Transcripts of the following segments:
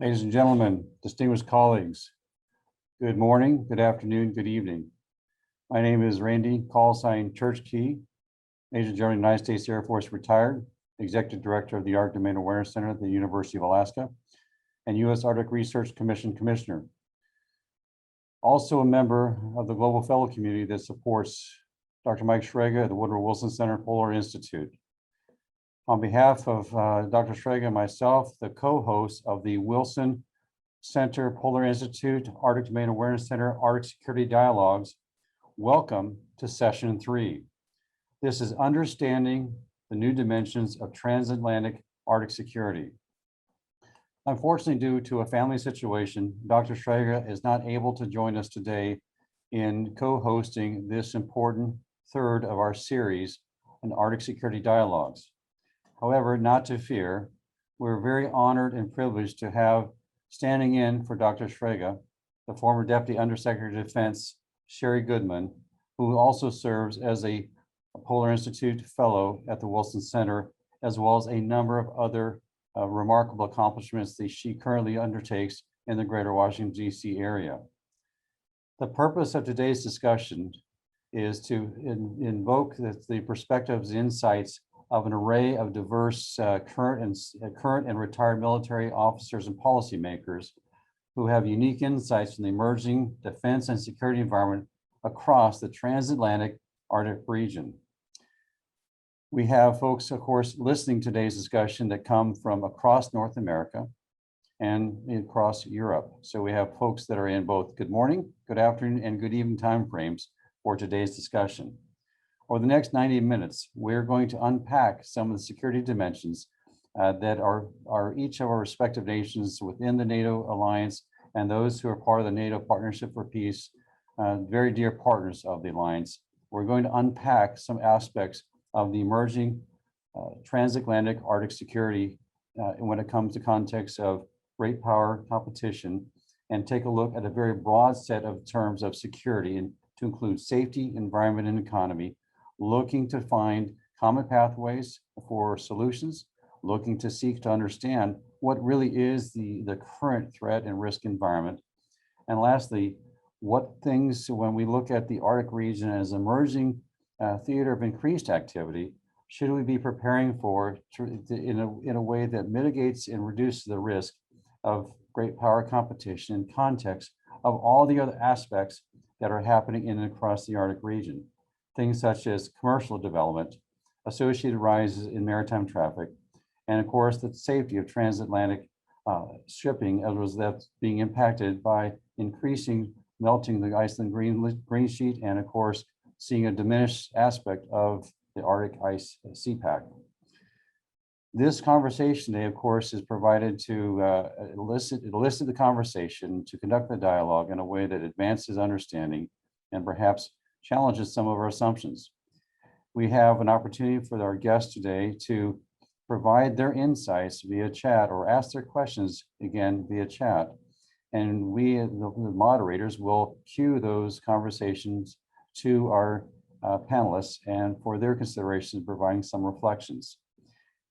Ladies and gentlemen, distinguished colleagues, good morning, good afternoon, good evening. My name is Randy Callsign Churchkey, Major General United States Air Force retired, Executive Director of the Arctic Domain Awareness Center at the University of Alaska, and U.S. Arctic Research Commission Commissioner. Also a member of the global fellow community that supports Dr. Mike Shrega at the Woodrow Wilson Center Polar Institute. On behalf of Dr. Shrega and myself, the co-host of the Wilson Center Polar Institute Arctic Domain Awareness Center Arctic Security Dialogues, welcome to session 3. This is understanding the new dimensions of transatlantic Arctic security. Unfortunately, due to a family situation, Dr. Shrega is not able to join us today in co-hosting this important third of our series on Arctic Security Dialogues. However, not to fear, we're very honored and privileged to have standing in for Dr. Shrega, the former Deputy Undersecretary of Defense, Sherry Goodman, who also serves as a Polar Institute Fellow at the Wilson Center, as well as a number of other remarkable accomplishments that she currently undertakes in the greater Washington, D.C. area. The purpose of today's discussion is to invoke the perspectives and insights of an array of diverse current and retired military officers and policymakers who have unique insights in the emerging defense and security environment across the transatlantic Arctic region. We have folks, of course, listening to today's discussion that come from across North America and across Europe. So we have folks that are in both good morning, good afternoon, and good evening time frames for today's discussion. Over the next 90 minutes, we're going to unpack some of the security dimensions that are each of our respective nations within the NATO alliance and those who are part of the NATO Partnership for Peace, very dear partners of the alliance. We're going to unpack some aspects of the emerging transatlantic Arctic security when it comes to context of great power competition, and take a look at a very broad set of terms of security, and to include safety, environment, and economy, looking to find common pathways for solutions, looking to seek to understand what really is the current threat and risk environment. And lastly, what things, when we look at the Arctic region as emerging theater of increased activity, should we be preparing for in a way that mitigates and reduces the risk of great power competition in context of all the other aspects that are happening in and across the Arctic region. Things such as commercial development, associated rises in maritime traffic, and of course, the safety of transatlantic shipping, as was that's being impacted by increasing melting the Iceland green sheet, and of course, seeing a diminished aspect of the Arctic ice CPAC. This conversation today, of course, is provided to elicit the conversation, to conduct the dialogue in a way that advances understanding and perhaps challenges some of our assumptions. We have an opportunity for our guests today to provide their insights via chat or ask their questions again via chat. And we, the moderators, will cue those conversations to our panelists and for their consideration, providing some reflections.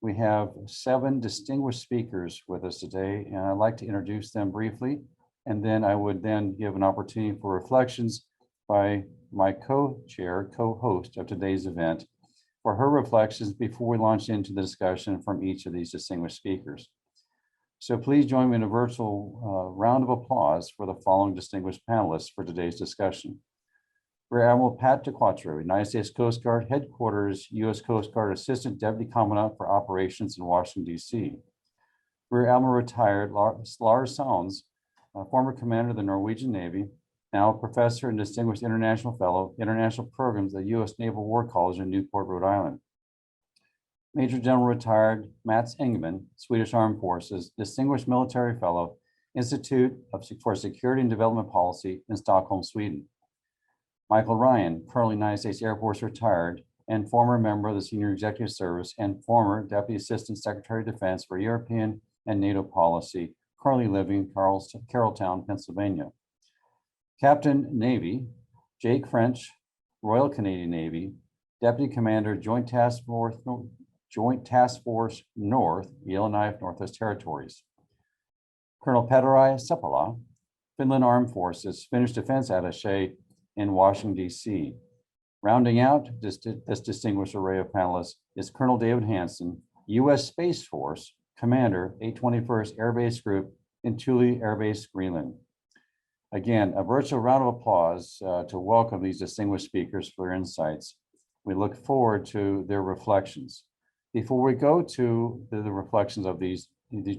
We have 7 distinguished speakers with us today, and I'd like to introduce them briefly, and then I would then give an opportunity for reflections by my co-host of today's event, for her reflections before we launch into the discussion from each of these distinguished speakers. So please join me in a virtual round of applause for the following distinguished panelists for today's discussion. Rear Admiral Pat DeQuatro, United States Coast Guard Headquarters, U.S. Coast Guard Assistant Deputy Commandant for Operations in Washington, D.C. Rear Admiral retired Lars Salnes, former commander of the Norwegian Navy, now a professor and distinguished international fellow, international programs at the U.S. Naval War College in Newport, Rhode Island. Major General retired Mats Engman, Swedish Armed Forces, distinguished military fellow, Institute for Security and Development Policy in Stockholm, Sweden. Michael Ryan, currently United States Air Force retired and former member of the Senior Executive Service and former Deputy Assistant Secretary of Defense for European and NATO Policy, currently living in Carrolltown, Pennsylvania. Captain Navy, Jake French, Royal Canadian Navy, Deputy Commander, Joint Task Force North, Yellowknife, Northwest Territories. Colonel Petteri Seppala, Finland Armed Forces Finnish Defense Attaché in Washington, D.C. Rounding out this distinguished array of panelists is Colonel David Hansen, U.S. Space Force Commander, 821st Air Base Group in Thule Air Base, Greenland. Again, a virtual round of applause to welcome these distinguished speakers for their insights. We look forward to their reflections. Before we go to the reflections of these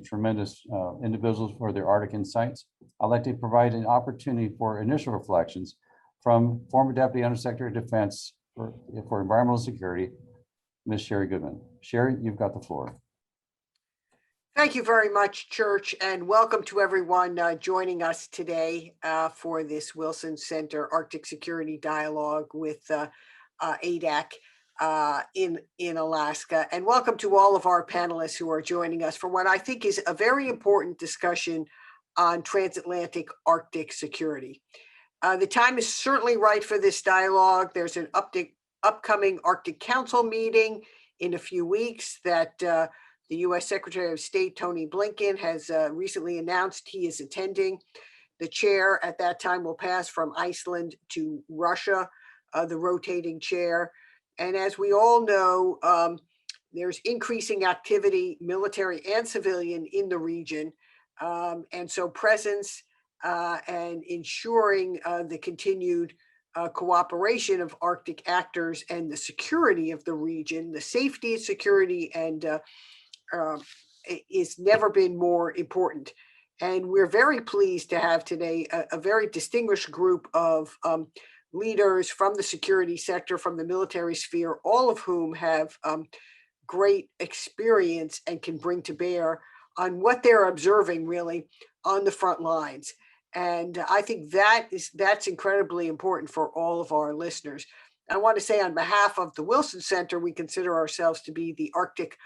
tremendous individuals for their Arctic insights, I'd like to provide an opportunity for initial reflections from former Deputy Undersecretary of Defense for Environmental Security, Ms. Sherry Goodman. Sherry, you've got the floor. Thank you very much, Church, and welcome to everyone joining us today for this Wilson Center Arctic Security Dialogue with ADAC in Alaska. And welcome to all of our panelists who are joining us for what I think is a very important discussion on transatlantic Arctic security. The time is certainly right for this dialogue. There's an upcoming Arctic Council meeting in a few weeks that the U.S. Secretary of State, Tony Blinken, has recently announced he is attending. The chair at that time will pass from Iceland to Russia, the rotating chair. And as we all know, there's increasing activity, military and civilian, in the region. And so presence and ensuring the continued cooperation of Arctic actors and the security of the region, the safety, security, and is never been more important. And we're very pleased to have today a very distinguished group of leaders from the security sector, from the military sphere, all of whom have great experience and can bring to bear on what they're observing really on the front lines. And I think that's incredibly important for all of our listeners. I want to say on behalf of the Wilson Center, we consider ourselves to be the Arctic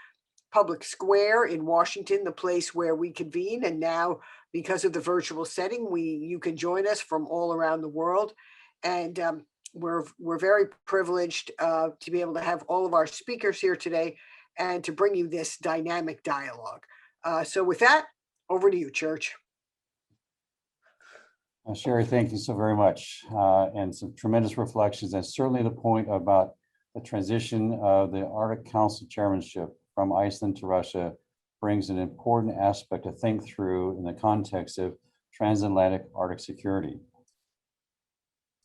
Public Square in Washington, the place where we convene. And now, because of the virtual setting, you can join us from all around the world. And we're very privileged to be able to have all of our speakers here today and to bring you this dynamic dialogue. So with that, over to you, Church. Sherry, thank you so very much. And some tremendous reflections, and certainly the point about the transition of the Arctic Council chairmanship from Iceland to Russia brings an important aspect to think through in the context of transatlantic Arctic security.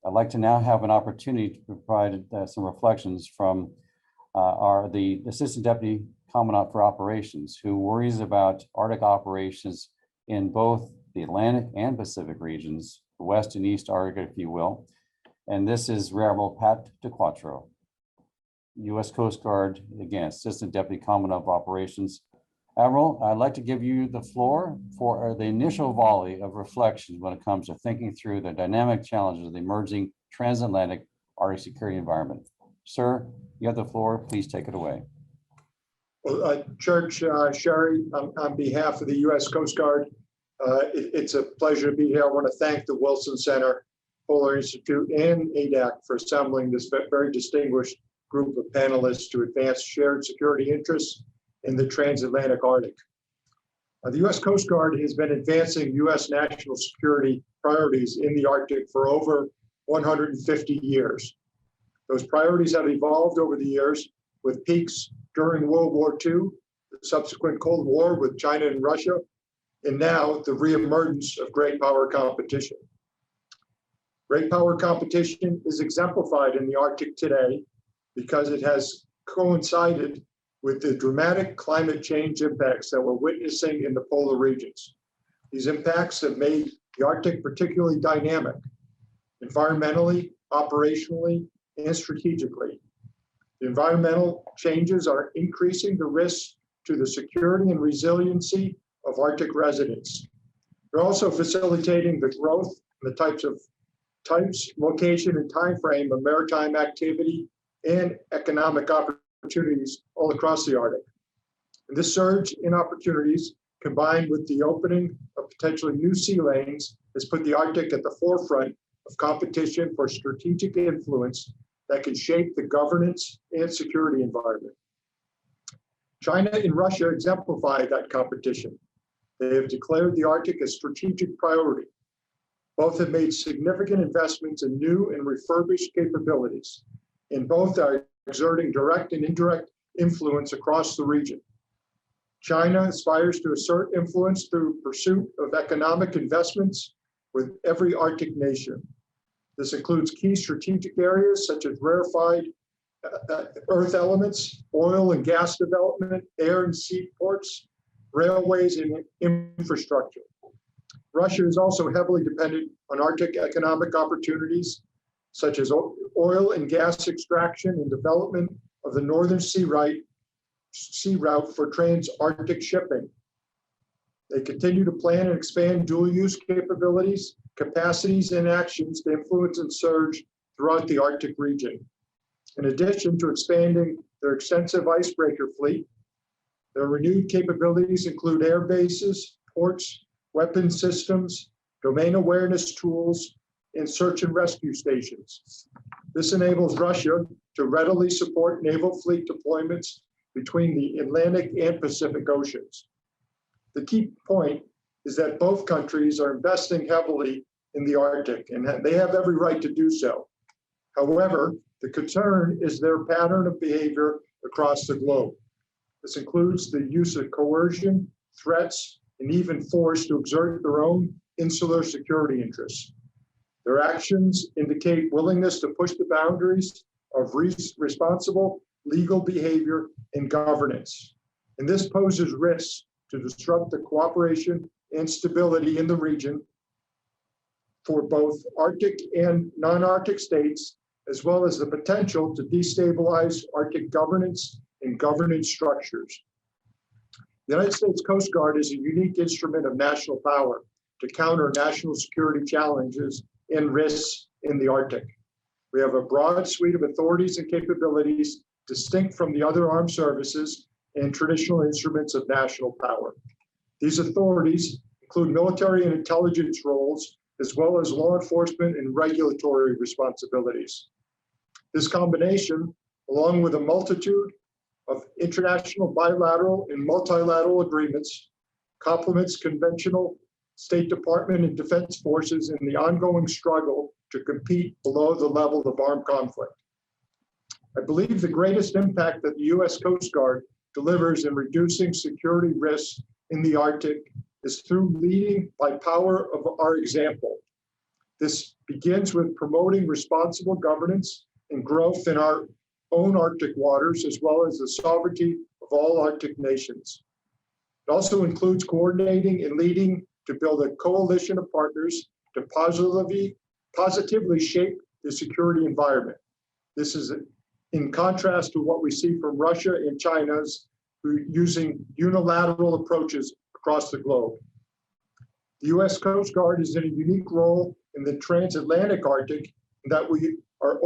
I'd like to now have an opportunity to provide some reflections from the Assistant Deputy Commandant for Operations, who worries about Arctic operations in both the Atlantic and Pacific regions, the West and East Arctic, if you will. And this is Rear Admiral Pat DeQuattro, U.S. Coast Guard, again, Assistant Deputy Commandant of Operations. Admiral, I'd like to give you the floor for the initial volley of reflections when it comes to thinking through the dynamic challenges of the emerging transatlantic Arctic security environment. Sir, you have the floor. Please take it away. Well, Church, Sherry, on behalf of the U.S. Coast Guard, it's a pleasure to be here. I want to thank the Wilson Center, Polar Institute, and ADAC for assembling this very distinguished group of panelists to advance shared security interests in the transatlantic Arctic. The U.S. Coast Guard has been advancing U.S. national security priorities in the Arctic for over 150 years. Those priorities have evolved over the years, with peaks during World War II, the subsequent Cold War with China and Russia, and now the reemergence of great power competition. Great power competition is exemplified in the Arctic today because it has coincided with the dramatic climate change impacts that we're witnessing in the polar regions. These impacts have made the Arctic particularly dynamic, environmentally, operationally, and strategically. The environmental changes are increasing the risks to the security and resiliency of Arctic residents. They're also facilitating the growth and the types, location, and time frame of maritime activity and economic opportunities all across the Arctic. And this surge in opportunities, combined with the opening of potentially new sea lanes, has put the Arctic at the forefront of competition for strategic influence that can shape the governance and security environment. China and Russia exemplify that competition. They have declared the Arctic a strategic priority. Both have made significant investments in new and refurbished capabilities, and both are exerting direct and indirect influence across the region. China aspires to assert influence through pursuit of economic investments with every Arctic nation. This includes key strategic areas such as rarefied earth elements, oil and gas development, air and sea ports, railways, and infrastructure. Russia is also heavily dependent on Arctic economic opportunities, such as oil and gas extraction and development of the Northern Sea Route for trans-Arctic shipping. They continue to plan and expand dual-use capabilities, capacities, and actions to influence and surge throughout the Arctic region. In addition to expanding their extensive icebreaker fleet, their renewed capabilities include air bases, ports, weapon systems, domain awareness tools, and search and rescue stations. This enables Russia to readily support naval fleet deployments between the Atlantic and Pacific Oceans. The key point is that both countries are investing heavily in the Arctic, and they have every right to do so. However, the concern is their pattern of behavior across the globe. This includes the use of coercion, threats, and even force to exert their own insular security interests. Their actions indicate willingness to push the boundaries of responsible legal behavior and governance. And this poses risks to disrupt the cooperation and stability in the region for both Arctic and non-Arctic states, as well as the potential to destabilize Arctic governance and governance structures. The United States Coast Guard is a unique instrument of national power to counter national security challenges and risks in the Arctic. We have a broad suite of authorities and capabilities distinct from the other armed services and traditional instruments of national power. These authorities include military and intelligence roles, as well as law enforcement and regulatory responsibilities. This combination, along with a multitude of international bilateral and multilateral agreements, complements conventional State Department and Defense forces in the ongoing struggle to compete below the level of armed conflict. I believe the greatest impact that the U.S. Coast Guard delivers in reducing security risks in the Arctic is through leading by power of our example. This begins with promoting responsible governance and growth in our own Arctic waters, as well as the sovereignty of all Arctic nations. It also includes coordinating and leading to build a coalition of partners to positively shape the security environment. This is in contrast to what we see from Russia and China's using unilateral approaches across the globe. The U.S. Coast Guard is in a unique role in the transatlantic Arctic in that we are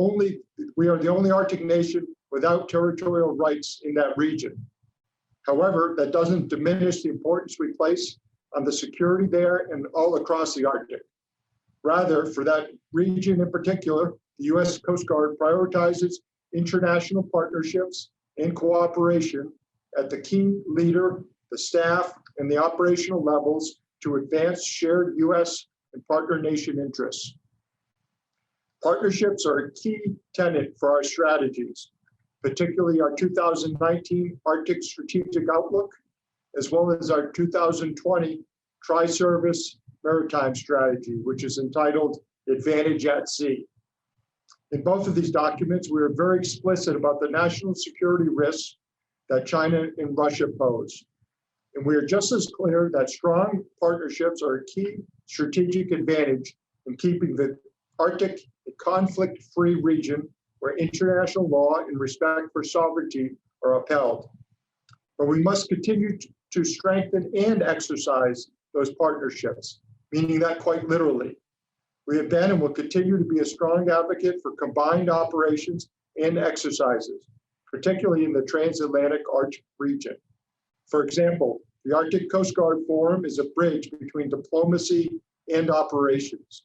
the only Arctic nation without territorial rights in that region. However, that doesn't diminish the importance we place on the security there and all across the Arctic. Rather, for that region in particular, the U.S. Coast Guard prioritizes international partnerships and cooperation at the key leader, the staff, and the operational levels to advance shared U.S. and partner nation interests. Partnerships are a key tenet for our strategies, particularly our 2019 Arctic Strategic Outlook, as well as our 2020 Tri-Service Maritime Strategy, which is entitled Advantage at Sea. In both of these documents, we are very explicit about the national security risks that China and Russia pose. And we are just as clear that strong partnerships are a key strategic advantage in keeping the Arctic a conflict-free region where international law and respect for sovereignty are upheld. But we must continue to strengthen and exercise those partnerships, meaning that quite literally. We have been and will continue to be a strong advocate for combined operations and exercises, particularly in the transatlantic Arctic region. For example, the Arctic Coast Guard Forum is a bridge between diplomacy and operations.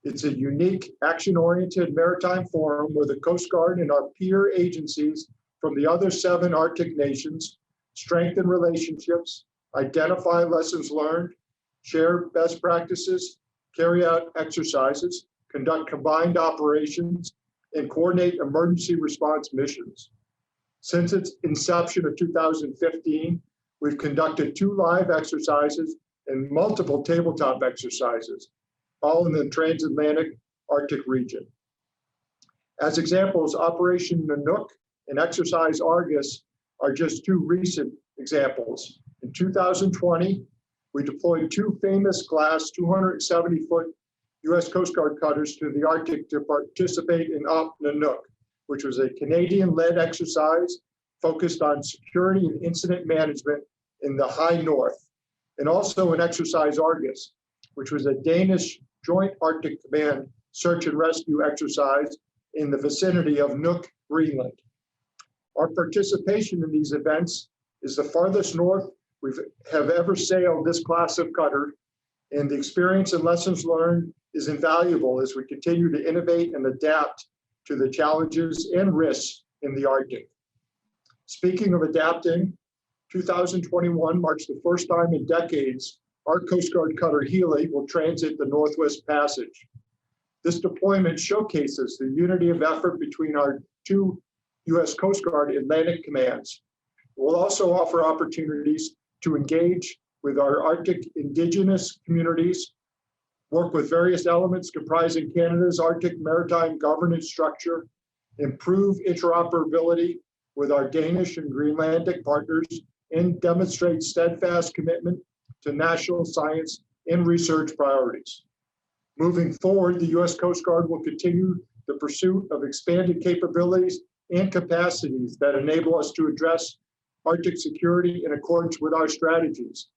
It's a unique, action-oriented maritime forum where the Coast Guard and our peer agencies from the other 7 Arctic nations strengthen relationships, identify lessons learned, share best practices, carry out exercises, conduct combined operations, and coordinate emergency response missions. Since its inception of 2015, we've conducted 2 live exercises and multiple tabletop exercises, all in the Transatlantic Arctic region. As examples, Operation Nanook and Exercise Argus are just 2 recent examples. In 2020, we deployed 2 famous class 270-foot US Coast Guard cutters to the Arctic to participate in Op Nanook, which was a Canadian-led exercise focused on security and incident management in the high north, and also an Exercise Argus, which was a Danish Joint Arctic Command search and rescue exercise in the vicinity of Nuuk, Greenland. Our participation in these events is the farthest north we have ever sailed this class of cutter, and the experience and lessons learned is invaluable as we continue to innovate and adapt to the challenges and risks in the Arctic. Speaking of adapting, 2021 marks the first time in decades our Coast Guard cutter Healy will transit the Northwest Passage. This deployment showcases the unity of effort between our 2 US Coast Guard Atlantic commands. It will also offer opportunities to engage with our Arctic indigenous communities, work with various elements comprising Canada's Arctic maritime governance structure, improve interoperability with our Danish and Greenlandic partners, and demonstrate steadfast commitment to national science and research priorities. Moving forward, the US Coast Guard will continue the pursuit of expanded capabilities and capacities that enable us to address Arctic security in accordance with our strategies.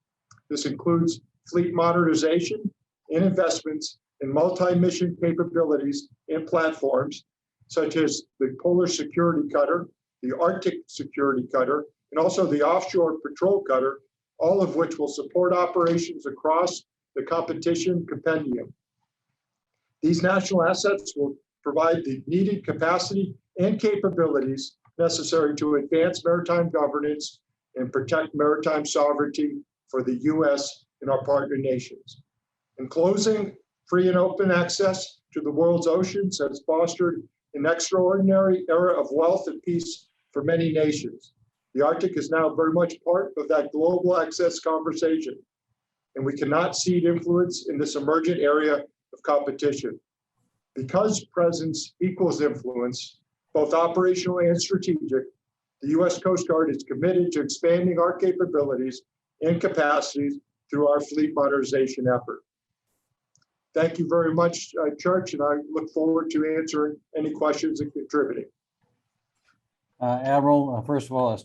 This includes fleet modernization and investments in multi-mission capabilities and platforms, such as the Polar Security Cutter, the Arctic Security Cutter, and also the Offshore Patrol Cutter, all of which will support operations across the competition compendium. These national assets will provide the needed capacity and capabilities necessary to advance maritime governance and protect maritime sovereignty for the US and our partner nations. In closing, free and open access to the world's oceans has fostered an extraordinary era of wealth and peace for many nations. The Arctic is now very much part of that global access conversation, and we cannot cede influence in this emergent area of competition. Because presence equals influence, both operational and strategic, the US Coast Guard is committed to expanding our capabilities and capacities through our fleet modernization effort. Thank you very much, Church, and I look forward to answering any questions and contributing. Admiral, first of all,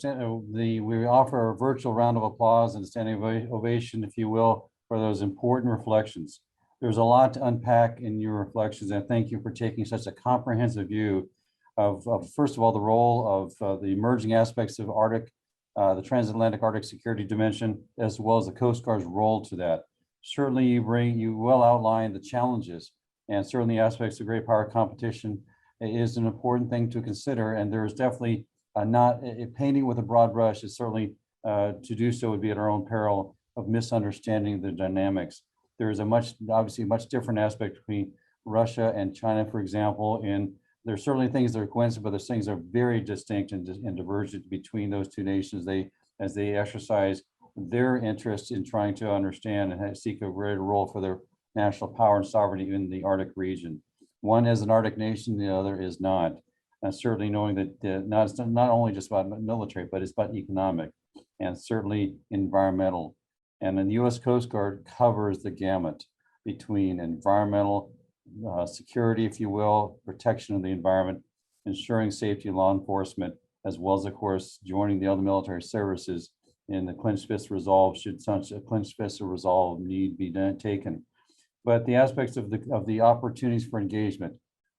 we offer a virtual round of applause and a standing ovation, if you will, for those important reflections. There's a lot to unpack in your reflections, and thank you for taking such a comprehensive view of first of all, the role of the emerging aspects of Arctic, the transatlantic Arctic security dimension, as well as the Coast Guard's role to that. Certainly you well outlined the challenges, and certainly aspects of great power competition is an important thing to consider. And there is definitely not painting with a broad brush is certainly to do so would be at our own peril of misunderstanding the dynamics. There is obviously much different aspect between Russia and China, for example, and there's certainly things that are coincidental, but there's things that are very distinct and divergent between those two nations. As they exercise their interest in trying to understand and seek a greater role for their national power and sovereignty in the Arctic region. One is an Arctic nation, the other is not. And certainly knowing that it's not only just about military, but it's about economic and certainly environmental. And then the US Coast Guard covers the gamut between environmental security, if you will, protection of the environment, ensuring safety, law enforcement, as well as, of course, joining the other military services in the clenched fist resolve should such a clenched fist resolve need be taken. But the aspects of the opportunities for engagement,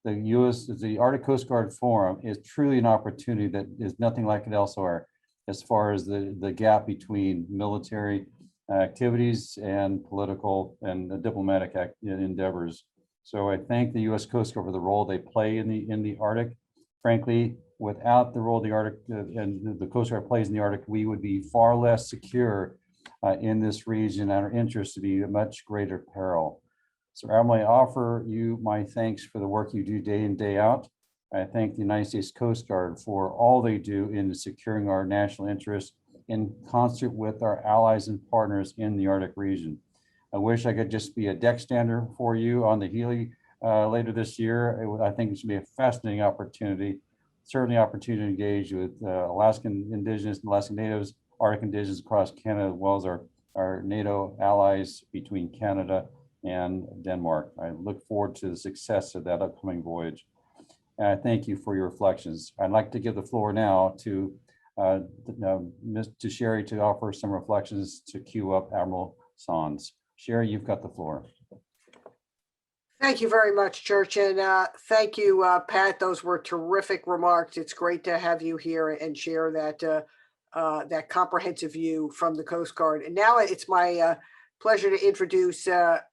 the Arctic Coast Guard Forum is truly an opportunity that is nothing like it elsewhere, as far as the gap between military activities and political and diplomatic endeavors. So I thank the US Coast Guard for the role they play in the Arctic. Frankly, without the role the Arctic and the Coast Guard plays in the Arctic, we would be far less secure in this region and our interests to be a much greater peril. So Admiral, I offer you my thanks for the work you do day in, day out. I thank the United States Coast Guard for all they do in securing our national interests in concert with our allies and partners in the Arctic region. I wish I could just be a deck stander for you on the Healy later this year. I think it should be a fascinating opportunity, certainly opportunity to engage with Alaskan Indigenous and Alaskan Natives, Arctic Indigenous across Canada, as well as our NATO allies between Canada and Denmark. I look forward to the success of that upcoming voyage. And I thank you for your reflections. I'd like to give the floor now to Sherry to offer some reflections to cue up Admiral Sands. Sherry, you've got the floor. Thank you very much, Church, and thank you, Pat. Those were terrific remarks. It's great to have you here and share that that comprehensive view from the Coast Guard. And now it's my pleasure to introduce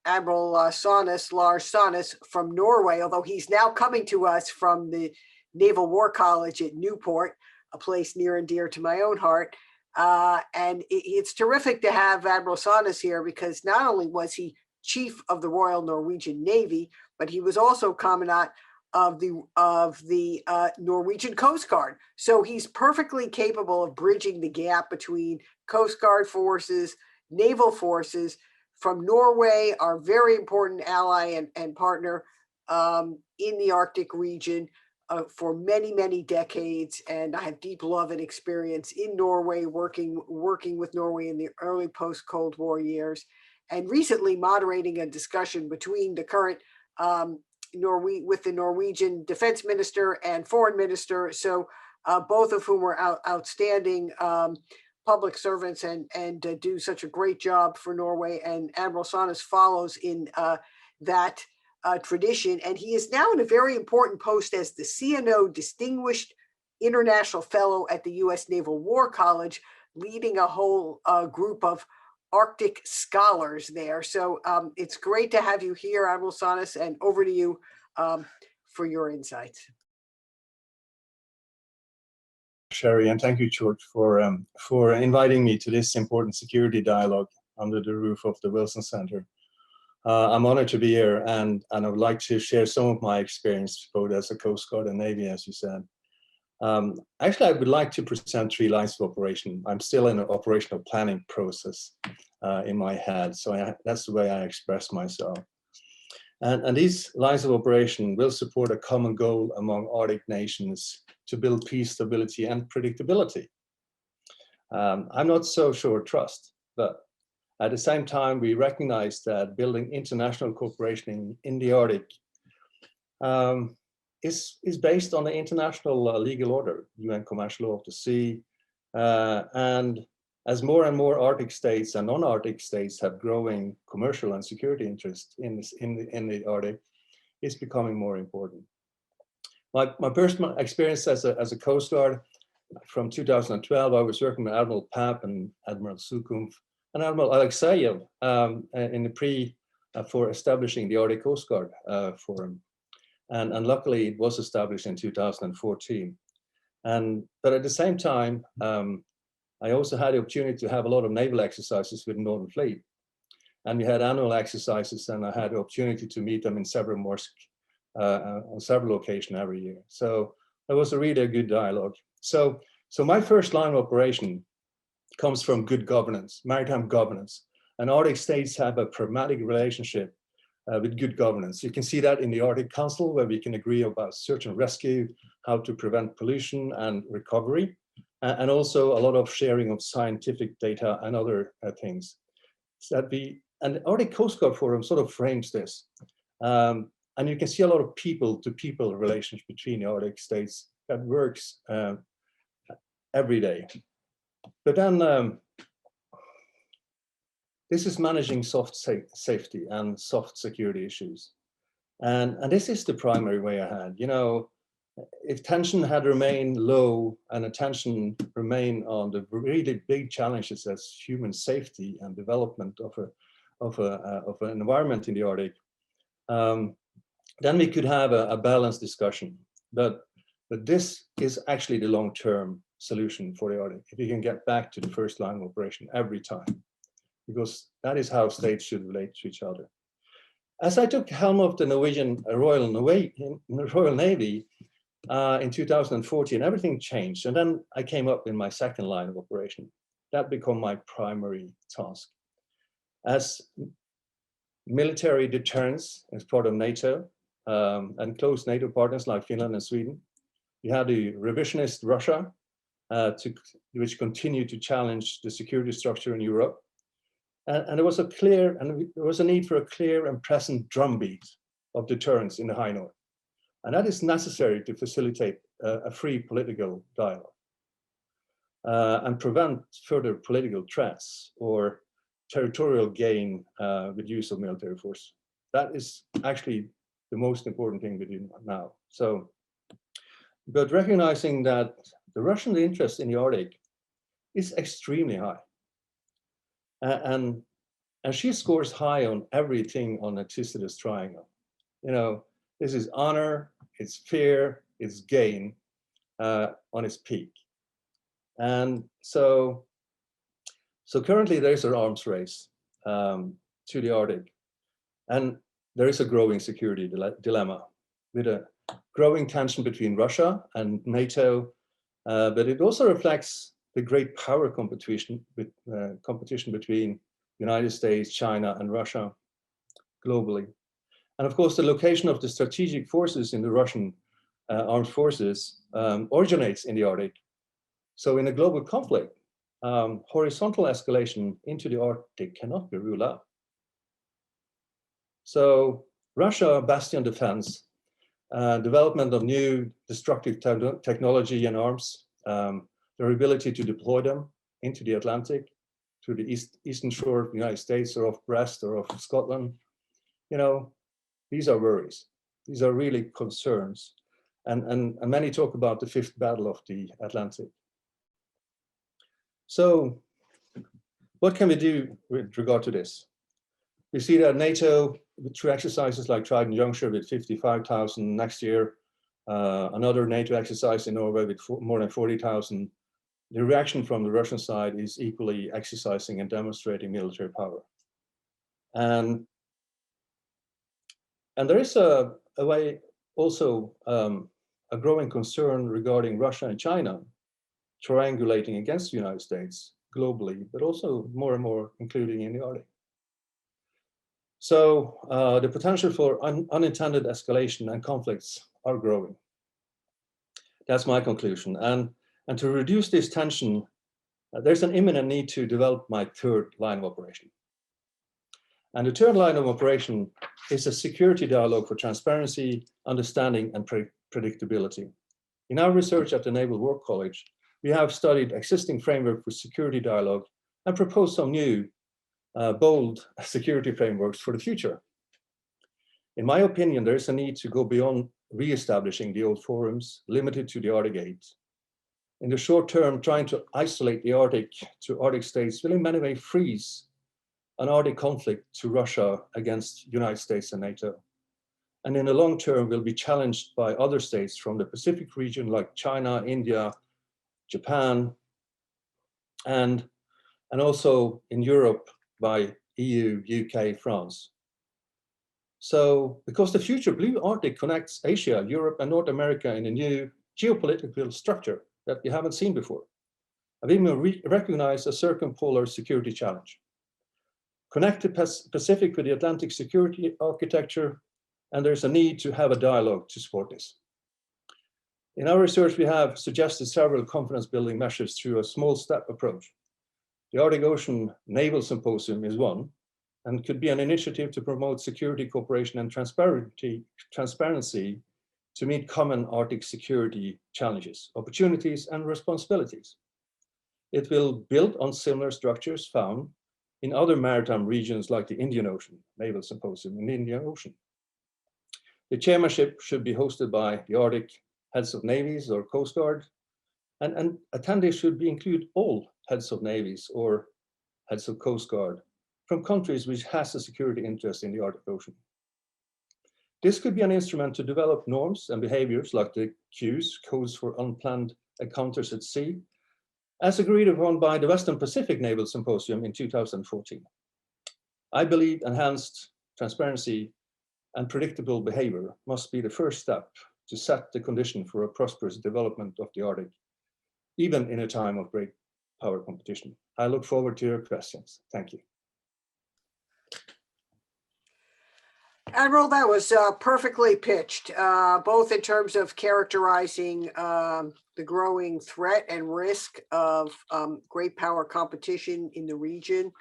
Admiral Lars Sannes from Norway, although he's now coming to us from the Naval War College at Newport, a place near and dear to my own heart. And it's terrific to have Admiral Sannes here because not only was he Chief of the Royal Norwegian Navy, but he was also Commandant of the Norwegian Coast Guard. So he's perfectly capable of bridging the gap between Coast Guard forces, naval forces from Norway, our very important ally and partner in the Arctic region for many, many decades. And I have deep love and experience in Norway, working with Norway in the early post-Cold War years, and recently moderating a discussion between the current with the Norwegian defense minister and foreign minister. So both of whom are outstanding public servants and do such a great job for Norway. And Admiral Sannes follows in that tradition. And he is now in a very important post as the CNO Distinguished International Fellow at the U.S. Naval War College, leading a whole group of Arctic scholars there. So it's great to have you here, Admiral Sannes, and over to you for your insights. Sherry, and thank you, George, for inviting me to this important security dialogue under the roof of the Wilson Center. I'm honored to be here, and I would like to share some of my experience, both as a Coast Guard and Navy, as you said. Actually, I would like to present 3 lines of operation. I'm still in an operational planning process in my head, so that's the way I express myself. And these lines of operation will support a common goal among Arctic nations to build peace, stability, and predictability. I'm not so sure trust, but at the same time, we recognize that building international cooperation in the Arctic is based on the international legal order, UN Commercial Law of the Sea, and as more and more Arctic states and non-Arctic states have growing commercial and security interests in the Arctic, it's becoming more important. My personal experience as a Coast Guard, from 2012, I was working with Admiral Papp and Admiral Sukhumf and Admiral Alexeyev in the for establishing the Arctic Coast Guard Forum. And luckily it was established in 2014. But at the same time, I also had the opportunity to have a lot of naval exercises with the Northern Fleet. And we had annual exercises, and I had the opportunity to meet them in several mosques on several locations every year. So it was really a good dialogue. So my first line of operation comes from good governance, maritime governance. And Arctic states have a pragmatic relationship with good governance. You can see that in the Arctic Council, where we can agree about search and rescue, how to prevent pollution and recovery, and also a lot of sharing of scientific data and other things. And the Arctic Coast Guard Forum sort of frames this. And you can see a lot of people-to-people relations between the Arctic states that works every day. But then this is managing soft safety and soft security issues. And this is the primary way I had. You know, if tension had remained low and attention remained on the really big challenges as human safety and development of an environment in the Arctic, then we could have a balanced discussion. But this is actually the long-term solution for the Arctic, if you can get back to the first line of operation every time. because that is how states should relate to each other. As I took helm of the Norwegian Royal Navy in 2014, everything changed. And then I came up in my second line of operation. That became my primary task. As military deterrence as part of NATO and close NATO partners like Finland and Sweden, you had the revisionist Russia, which continued to challenge the security structure in Europe. And there was a need for a clear and present drumbeat of deterrence in the High North. And that is necessary to facilitate a free political dialogue and prevent further political threats or territorial gain with use of military force. That is actually the most important thing we do now. So, but recognizing that the Russian interest in the Arctic is extremely high. And she scores high on everything on the Thucydides triangle. You know, this is honor, it's fear, it's gain on its peak. And so currently there is an arms race to the Arctic. And there is a growing security dilemma with a growing tension between Russia and NATO, but it also reflects the great power competition between United States, China, and Russia globally. And of course, the location of the strategic forces in the Russian armed forces originates in the Arctic. So in a global conflict, horizontal escalation into the Arctic cannot be ruled out. So Russia, bastion defense, development of new destructive technology and arms, their ability to deploy them into the Atlantic, to the eastern shore of the United States or of Brest or of Scotland, you know, these are worries. These are really concerns. And many talk about the fifth battle of the Atlantic. So what can we do with regard to this? We see that NATO, through exercises like Trident Juncture with 55,000 next year, another NATO exercise in Norway with more than 40,000, the reaction from the Russian side is equally exercising and demonstrating military power. And there is a way also a growing concern regarding Russia and China triangulating against the United States globally, but also more and more including in the Arctic. So the potential for unintended escalation and conflicts are growing. That's my conclusion. And to reduce this tension, there's an imminent need to develop my third line of operation. And the third line of operation is a security dialogue for transparency, understanding, and predictability. In our research at the Naval War College, we have studied existing framework for security dialogue and proposed some new, bold security frameworks for the future. In my opinion, there is a need to go beyond re-establishing the old forums limited to the Arctic 8. In the short term, trying to isolate the Arctic to Arctic states will in many ways freeze an Arctic conflict to Russia against United States and NATO. And in the long term, will be challenged by other states from the Pacific region like China, India, Japan, and also in Europe by EU, UK, France. So, because the future blue Arctic connects Asia, Europe, and North America in a new geopolitical structure that we haven't seen before. And we will recognize a circumpolar security challenge. Connect the Pacific with the Atlantic security architecture, and there's a need to have a dialogue to support this. In our research, we have suggested several confidence-building measures through a small step approach. The Arctic Ocean Naval Symposium is one, and could be an initiative to promote security cooperation and transparency to meet common Arctic security challenges, opportunities, and responsibilities. It will build on similar structures found in other maritime regions like the Indian Ocean, Naval Symposium in the Indian Ocean. The chairmanship should be hosted by the Arctic heads of navies or Coast Guard, and attendees should include all heads of navies or heads of Coast Guard from countries which has a security interest in the Arctic Ocean. This could be an instrument to develop norms and behaviors like the CUES, Codes for Unplanned Encounters at Sea, as agreed upon by the Western Pacific Naval Symposium in 2014. I believe enhanced transparency and predictable behavior must be the first step to set the condition for a prosperous development of the Arctic, even in a time of great power competition. I look forward to your questions. Thank you. Admiral, that was perfectly pitched, both in terms of characterizing the growing threat and risk of great power competition in the region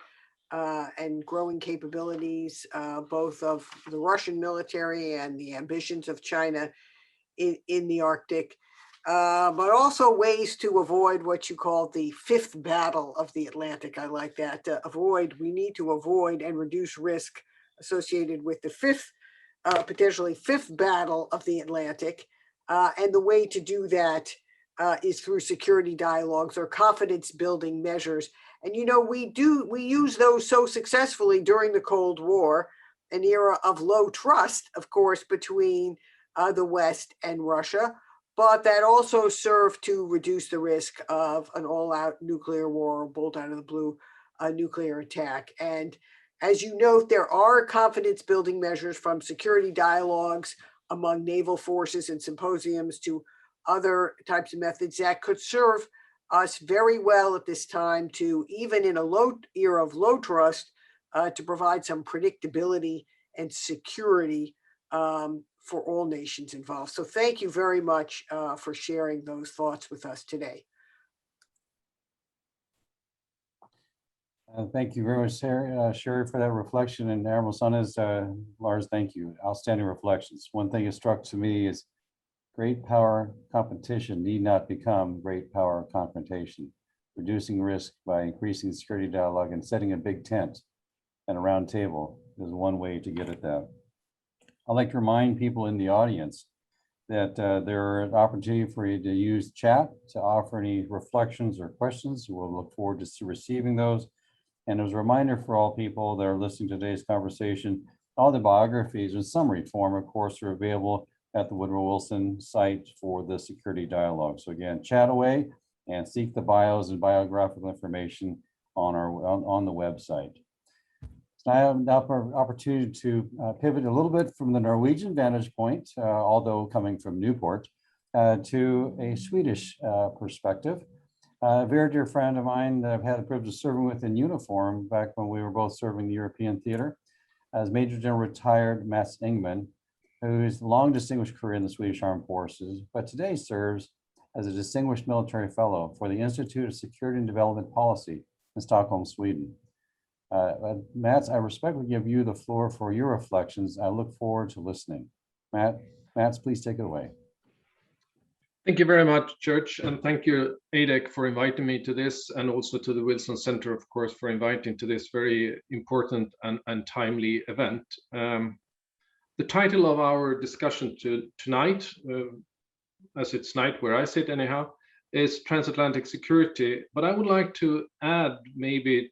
and growing capabilities, both of the Russian military and the ambitions of China in the Arctic, but also ways to avoid what you call the fifth battle of the Atlantic. I like that. We need to avoid and reduce risk associated with the potentially fifth battle of the Atlantic. And the way to do that is through security dialogues or confidence building measures. And, you know, we use those so successfully during the Cold War, an era of low trust, of course, between the West and Russia, but that also served to reduce the risk of an all-out nuclear war or bolt out of the blue nuclear attack. And as you note, there are confidence building measures from security dialogues among naval forces and symposiums to other types of methods that could serve us very well at this time to, even in a era of low trust, to provide some predictability and security for all nations involved. So thank you very much for sharing those thoughts with us today. Thank you very much, Sherry, for that reflection. And Admiral Sones, Lars, thank you. Outstanding reflections. One thing that struck to me is great power competition need not become great power confrontation. Reducing risk by increasing security dialogue and setting a big tent and a round table is one way to get at that. I'd like to remind people in the audience that there is an opportunity for you to use chat to offer any reflections or questions. We'll look forward to receiving those. And as a reminder for all people that are listening to today's conversation, all the biographies in summary form, of course, are available at the Woodrow Wilson site for the security dialogue. So again, chat away and seek the bios and biographical information on the website. So I have now an opportunity to pivot a little bit from the Norwegian vantage point, although coming from Newport, to a Swedish perspective. A very dear friend of mine that I've had the privilege of serving with in uniform back when we were both serving the European theater, as Major General retired Mats Ingman, who's long distinguished career in the Swedish Armed Forces, but today serves as a distinguished military fellow for the Institute of Security and Development Policy in Stockholm, Sweden. Mats, I respectfully give you the floor for your reflections. I look forward to listening. Mats, please take it away. Thank you very much, Church, and thank you, ADEC, for inviting me to this, and also to the Wilson Center, of course, for inviting to this very important and timely event. The title of our discussion tonight, as it's night where I sit anyhow, is Transatlantic Security, but I would like to add maybe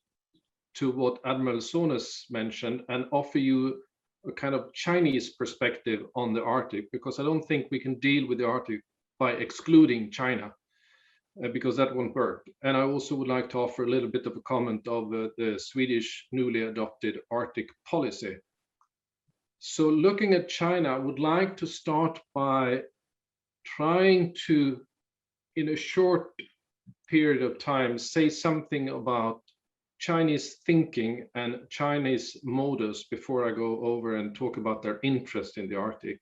to what Admiral Sones mentioned and offer you a kind of Chinese perspective on the Arctic, because I don't think we can deal with the Arctic by excluding China, because that won't work. And I also would like to offer a little bit of a comment of the Swedish newly adopted Arctic policy. So looking at China, I would like to start by trying to, in a short period of time, say something about Chinese thinking and Chinese modus before I go over and talk about their interest in the Arctic.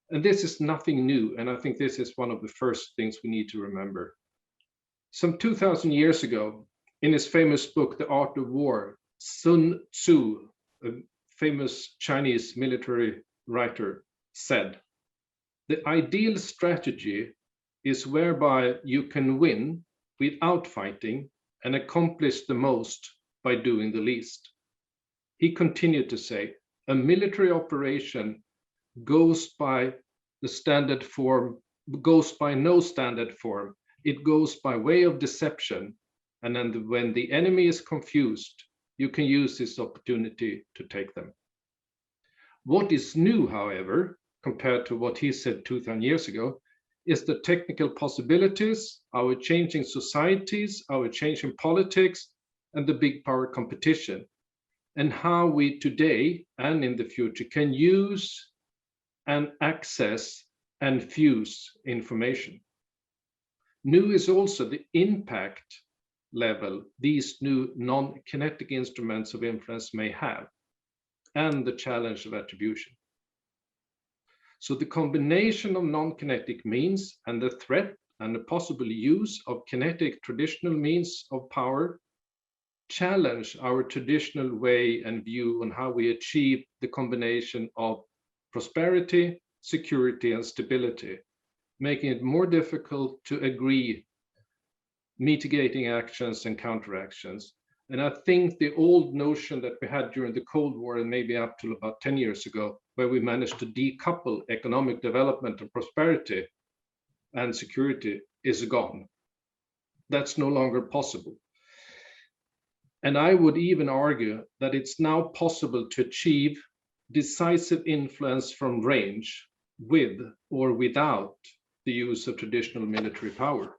And this is nothing new, and I think this is one of the first things we need to remember. Some 2,000 years ago, in his famous book, The Art of War, Sun Tzu, a famous Chinese military writer, said, "The ideal strategy is whereby you can win without fighting and accomplish the most by doing the least." He continued to say, "A military operation goes by no standard form. It goes by way of deception. And then when the enemy is confused, you can use this opportunity to take them." What is new, however, compared to what he said 2,000 years ago, is the technical possibilities, our changing societies, our changing politics, and the big power competition, and how we today and in the future can use and access and fuse information. New is also the impact level these new non-kinetic instruments of influence may have, and the challenge of attribution. So the combination of non-kinetic means and the threat and the possible use of kinetic traditional means of power challenge our traditional way and view on how we achieve the combination of prosperity, security, and stability, making it more difficult to agree mitigating actions and counteractions. And I think the old notion that we had during the Cold War and maybe up to about 10 years ago, where we managed to decouple economic development and prosperity and security, is gone. That's no longer possible. And I would even argue that it's now possible to achieve decisive influence from range with or without the use of traditional military power.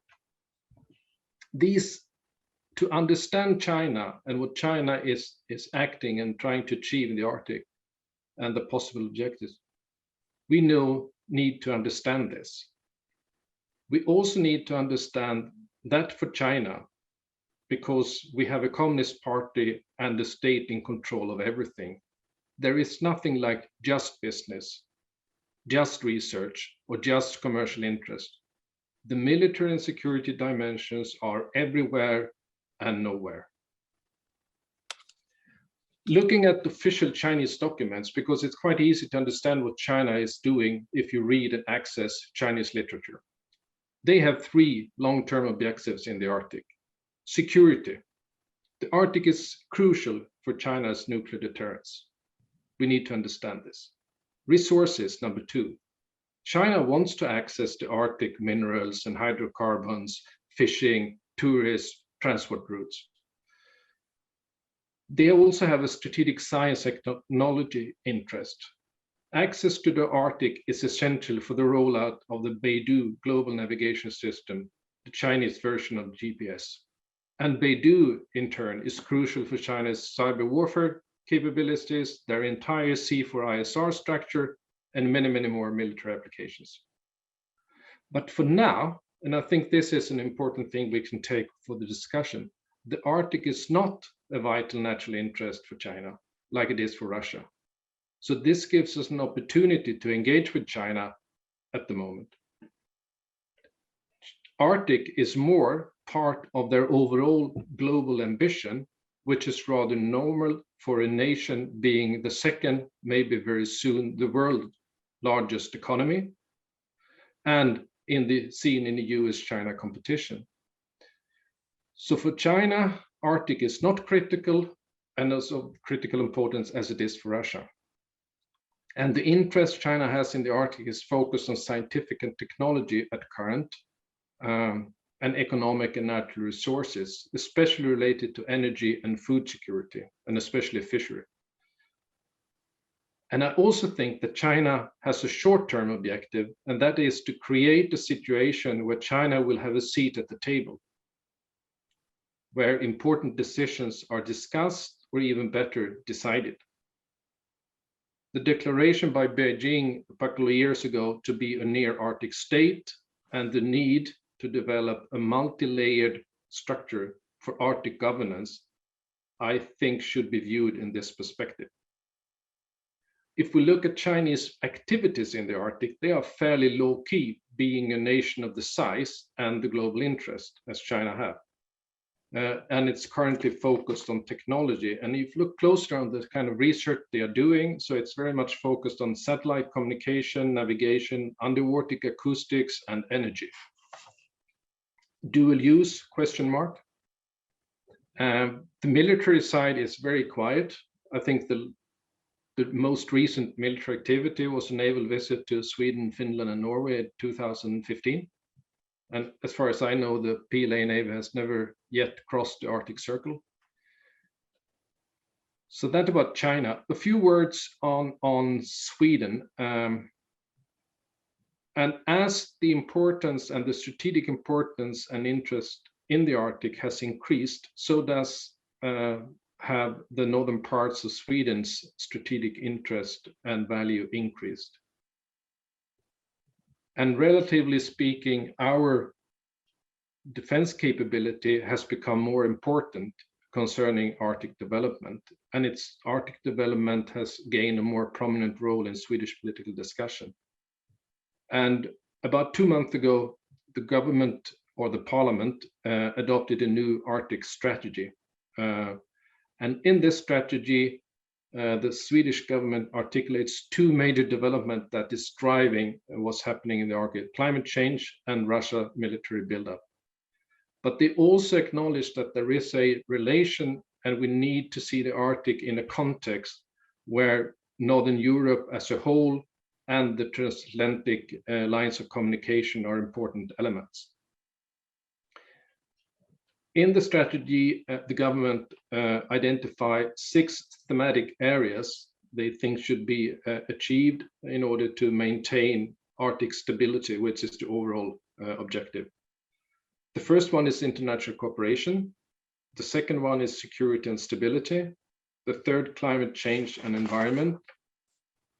To understand China and what China is acting and trying to achieve in the Arctic and the possible objectives, we need to understand this. We also need to understand that for China, because we have a communist party and the state in control of everything, there is nothing like just business, just research, or just commercial interest. The military and security dimensions are everywhere and nowhere. Looking at official Chinese documents, because it's quite easy to understand what China is doing if you read and access Chinese literature. They have three long-term objectives in the Arctic. Security. The Arctic is crucial for China's nuclear deterrence. We need to understand this. Resources, number two. China wants to access the Arctic minerals and hydrocarbons, fishing, tourists, transport routes. They also have a strategic science and technology interest. Access to the Arctic is essential for the rollout of the Beidou global navigation system, the Chinese version of GPS. And Beidou, in turn, is crucial for China's cyber warfare capabilities, their entire C4ISR structure, and many, many more military applications. But for now, and I think this is an important thing we can take for the discussion, the Arctic is not a vital natural interest for China, like it is for Russia. So this gives us an opportunity to engage with China at the moment. Arctic is more part of their overall global ambition, which is rather normal for a nation being the second, maybe very soon, the world's largest economy, and seen in the US-China competition. So for China, Arctic is not critical and also critical importance as it is for Russia. And the interest China has in the Arctic is focused on scientific and technology at current, and economic and natural resources, especially related to energy and food security, and especially fishery. And I also think that China has a short-term objective, and that is to create a situation where China will have a seat at the table, where important decisions are discussed or even better, decided. The declaration by Beijing a couple of years ago to be a near Arctic state and the need to develop a multi-layered structure for Arctic governance, I think should be viewed in this perspective. If we look at Chinese activities in the Arctic, they are fairly low-key, being a nation of the size and the global interest as China have. And it's currently focused on technology. And if you look closer on the kind of research they are doing, so it's very much focused on satellite communication, navigation, underwater acoustics, and energy. Dual use, question mark. The military side is very quiet. I think the most recent military activity was a naval visit to Sweden, Finland, and Norway in 2015. And as far as I know, the PLA Navy has never yet crossed the Arctic Circle. So that about China. A few words on Sweden. And as the importance and the strategic importance and interest in the Arctic has increased, so does have the northern parts of Sweden's strategic interest and value increased. And relatively speaking, our defense capability has become more important concerning Arctic development, and its Arctic development has gained a more prominent role in Swedish political discussion. And about 2 months ago, the government or the parliament adopted a new Arctic strategy. And in this strategy, the Swedish government articulates two major developments that is driving what's happening in the Arctic: climate change and Russia military buildup. But they also acknowledge that there is a relation, and we need to see the Arctic in a context where Northern Europe as a whole and the transatlantic lines of communication are important elements. In the strategy, the government identified 6 thematic areas they think should be achieved in order to maintain Arctic stability, which is the overall objective. The first one is international cooperation. The second one is security and stability. The third, climate change and environment.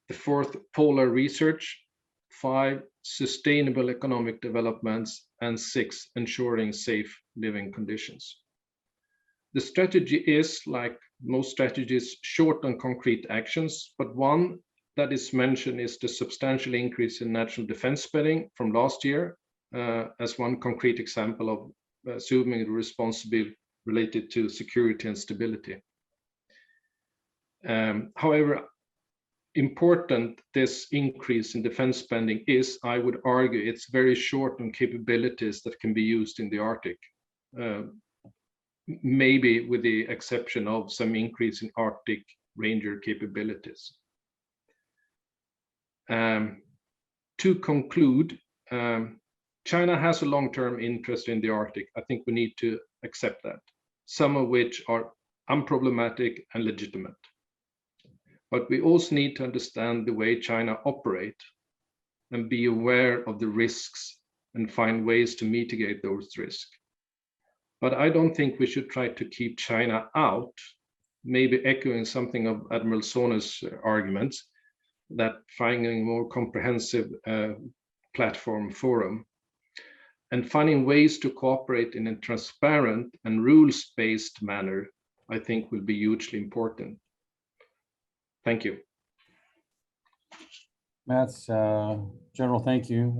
The fourth, polar research. 5, sustainable economic developments. And 6, ensuring safe living conditions. The strategy is, like most strategies, short and concrete actions, but one that is mentioned is the substantial increase in national defense spending from last year, as one concrete example of assuming the responsibility related to security and stability. However, important this increase in defense spending is, I would argue, it's very short on capabilities that can be used in the Arctic. Maybe with the exception of some increase in Arctic Ranger capabilities. To conclude, China has a long-term interest in the Arctic. I think we need to accept that, some of which are unproblematic and legitimate. But we also need to understand the way China operates and be aware of the risks and find ways to mitigate those risks. But I don't think we should try to keep China out, maybe echoing something of Admiral Sohne's arguments, that finding a more comprehensive platform forum and finding ways to cooperate in a transparent and rules-based manner, I think will be hugely important. Thank you. Mats, General, thank you.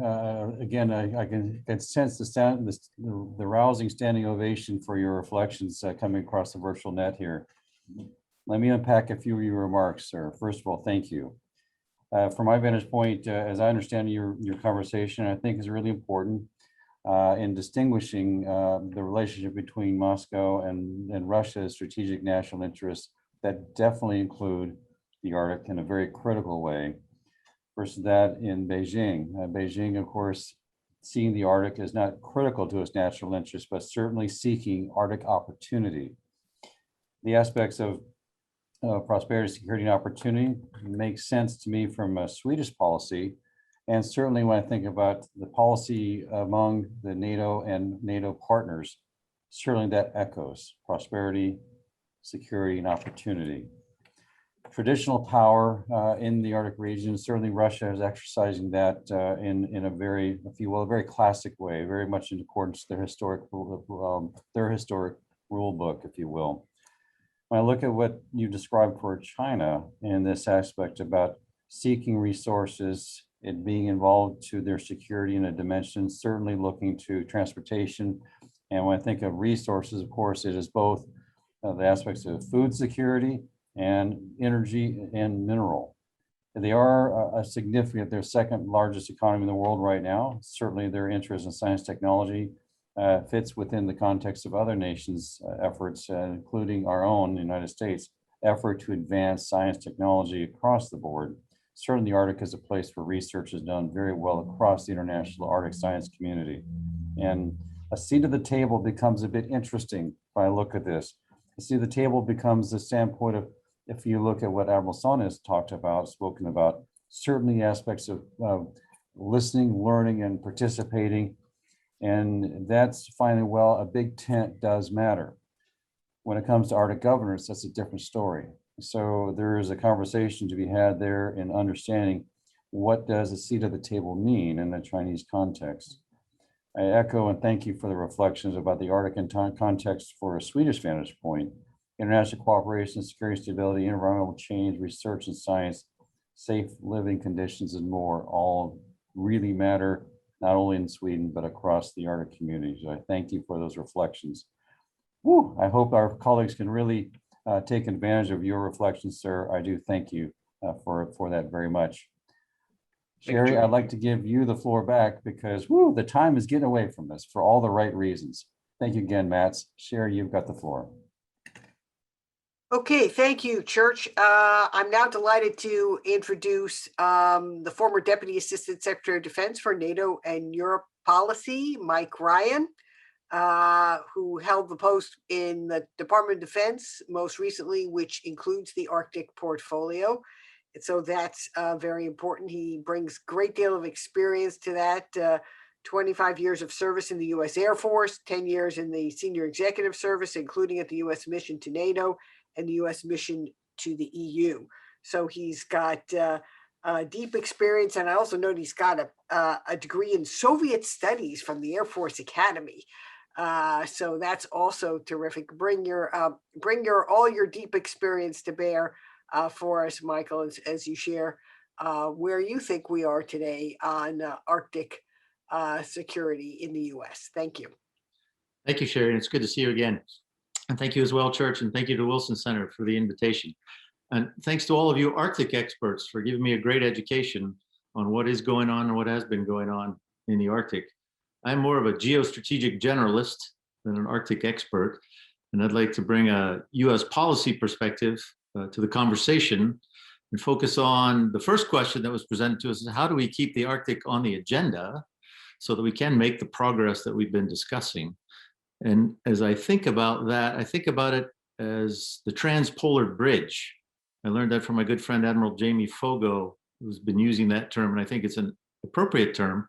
Again, I can sense the rousing standing ovation for your reflections coming across the virtual net here. Let me unpack a few of your remarks, sir. First of all, thank you. From my vantage point, as I understand your conversation, I think is really important in distinguishing the relationship between Moscow and Russia's strategic national interests that definitely include the Arctic in a very critical way, versus that in Beijing. Beijing, of course, seeing the Arctic as not critical to its national interests, but certainly seeking Arctic opportunity. The aspects of prosperity, security, and opportunity makes sense to me from a Swedish policy. And certainly when I think about the policy among the NATO and NATO partners, certainly that echoes prosperity, security, and opportunity. Traditional power in the Arctic region, certainly Russia is exercising that in a very, if you will, a very classic way, very much in accordance to their historic rule book, if you will. When I look at what you described for China in this aspect about seeking resources and being involved to their security in a dimension, certainly looking to transportation. And when I think of resources, of course, it is both the aspects of food security and energy and mineral. They are a significant, their second largest economy in the world right now. Certainly their interest in science technology fits within the context of other nations' efforts, including our own United States effort to advance science technology across the board. Certainly the Arctic is a place where research is done very well across the international Arctic science community. And a seat at the table becomes a bit interesting if I look at this. A seat at the table becomes the standpoint of, if you look at what Admiral Sohne has talked about, spoken about, certainly aspects of listening, learning, and participating. And that's finally, well, a big tent does matter. When it comes to Arctic governance, that's a different story. So there is a conversation to be had there in understanding what does a seat at the table mean in the Chinese context. I echo and thank you for the reflections about the Arctic in context for a Swedish vantage point. International cooperation, security, stability, environmental change, research and science, safe living conditions, and more all really matter, not only in Sweden, but across the Arctic community. So I thank you for those reflections. Whew, I hope our colleagues can really take advantage of your reflections, sir. I do thank you for that very much. Sherry, I'd like to give you the floor back because the time is getting away from us for all the right reasons. Thank you again, Mats. Sherry, you've got the floor. Okay, thank you, Church. I'm now delighted to introduce the former Deputy Assistant Secretary of Defense for NATO and Europe Policy, Mike Ryan, who held the post in the Department of Defense most recently, which includes the Arctic portfolio. And so that's very important. He brings a great deal of experience to that. 25 years of service in the U.S. Air Force, 10 years in the senior executive service, including at the U.S. mission to NATO and the U.S. mission to the EU. So he's got deep experience, and I also know he's got a degree in Soviet studies from the Air Force Academy. So that's also terrific. Bring your all your deep experience to bear for us, Michael, as you share where you think we are today on Arctic security in the U.S. Thank you. Thank you, Sherry. It's good to see you again. And thank you as well, Church, and thank you to Wilson Center for the invitation. And thanks to all of you Arctic experts for giving me a great education on what is going on and what has been going on in the Arctic. I'm more of a geostrategic generalist than an Arctic expert, and I'd like to bring a U.S. policy perspective to the conversation and focus on the first question that was presented to us is how do we keep the Arctic on the agenda so that we can make the progress that we've been discussing? And as I think about that, I think about it as the transpolar bridge. I learned that from my good friend, Admiral Jamie Fogo, who's been using that term, and I think it's an appropriate term.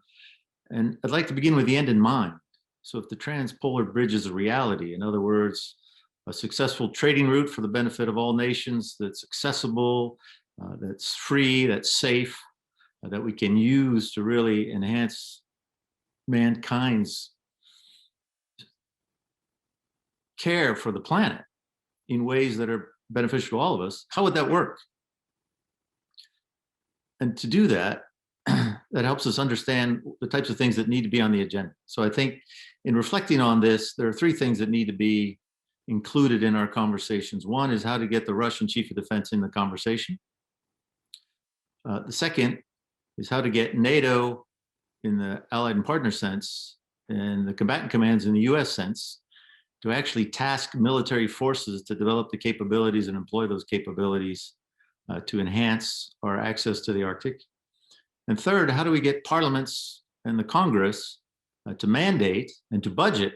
And I'd like to begin with the end in mind. So if the transpolar bridge is a reality, in other words, a successful trading route for the benefit of all nations that's accessible, that's free, that's safe, that we can use to really enhance mankind's care for the planet in ways that are beneficial to all of us, how would that work? And to do that, that helps us understand the types of things that need to be on the agenda. So I think in reflecting on this, there are three things that need to be included in our conversations. One is how to get the Russian chief of defense in the conversation. The second is how to get NATO in the allied and partner sense and the combatant commands in the US sense to actually task military forces to develop the capabilities and employ those capabilities to enhance our access to the Arctic. And third, how do we get parliaments and the Congress to mandate and to budget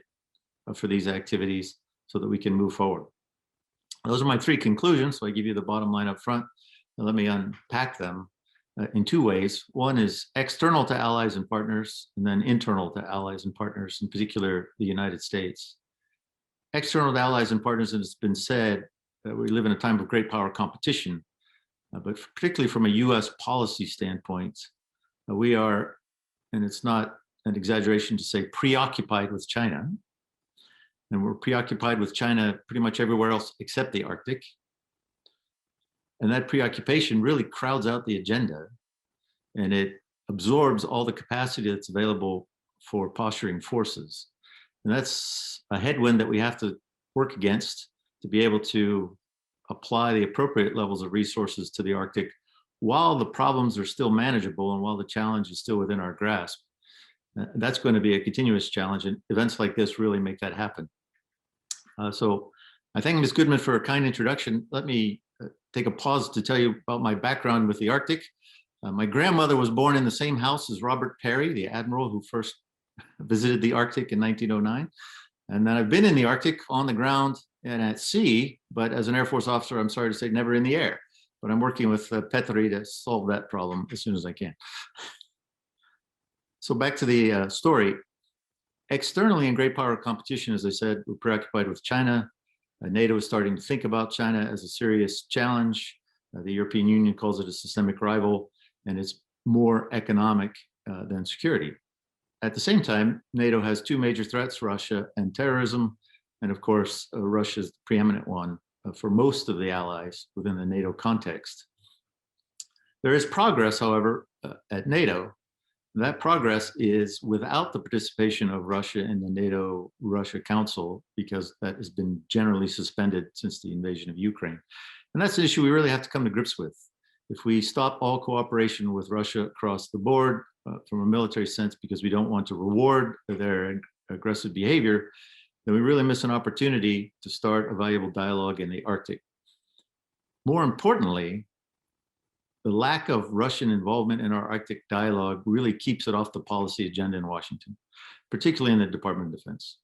for these activities so that we can move forward? Those are my three conclusions. So I give you the bottom line up front. Now let me unpack them in two ways. One is external to allies and partners, and then internal to allies and partners, in particular, the United States. External to allies and partners, it's been said that we live in a time of great power competition, but particularly from a US policy standpoint, we are, and it's not an exaggeration to say, preoccupied with China. And we're preoccupied with China pretty much everywhere else except the Arctic. And that preoccupation really crowds out the agenda, and it absorbs all the capacity that's available for posturing forces. And that's a headwind that we have to work against to be able to apply the appropriate levels of resources to the Arctic while the problems are still manageable and while the challenge is still within our grasp. That's going to be a continuous challenge, and events like this really make that happen. So I thank Ms. Goodman for a kind introduction. Let me take a pause to tell you about my background with the Arctic. My grandmother was born in the same house as Robert Peary, the admiral who first visited the Arctic in 1909. And then I've been in the Arctic on the ground and at sea, but as an Air Force officer, I'm sorry to say, never in the air. But I'm working with Petri to solve that problem as soon as I can. So back to the story. Externally, in great power competition, as I said, we're preoccupied with China. NATO is starting to think about China as a serious challenge. The European Union calls it a systemic rival, and it's more economic than security. At the same time, NATO has two major threats, Russia and terrorism. And of course, Russia is the preeminent one for most of the allies within the NATO context. There is progress, however, at NATO. That progress is without the participation of Russia in the NATO-Russia Council, because that has been generally suspended since the invasion of Ukraine. And that's an issue we really have to come to grips with. If we stop all cooperation with Russia across the board from a military sense because we don't want to reward their aggressive behavior, then we really miss an opportunity to start a valuable dialogue in the Arctic. More importantly, the lack of Russian involvement in our Arctic dialogue really keeps it off the policy agenda in Washington, particularly in the Department of Defense.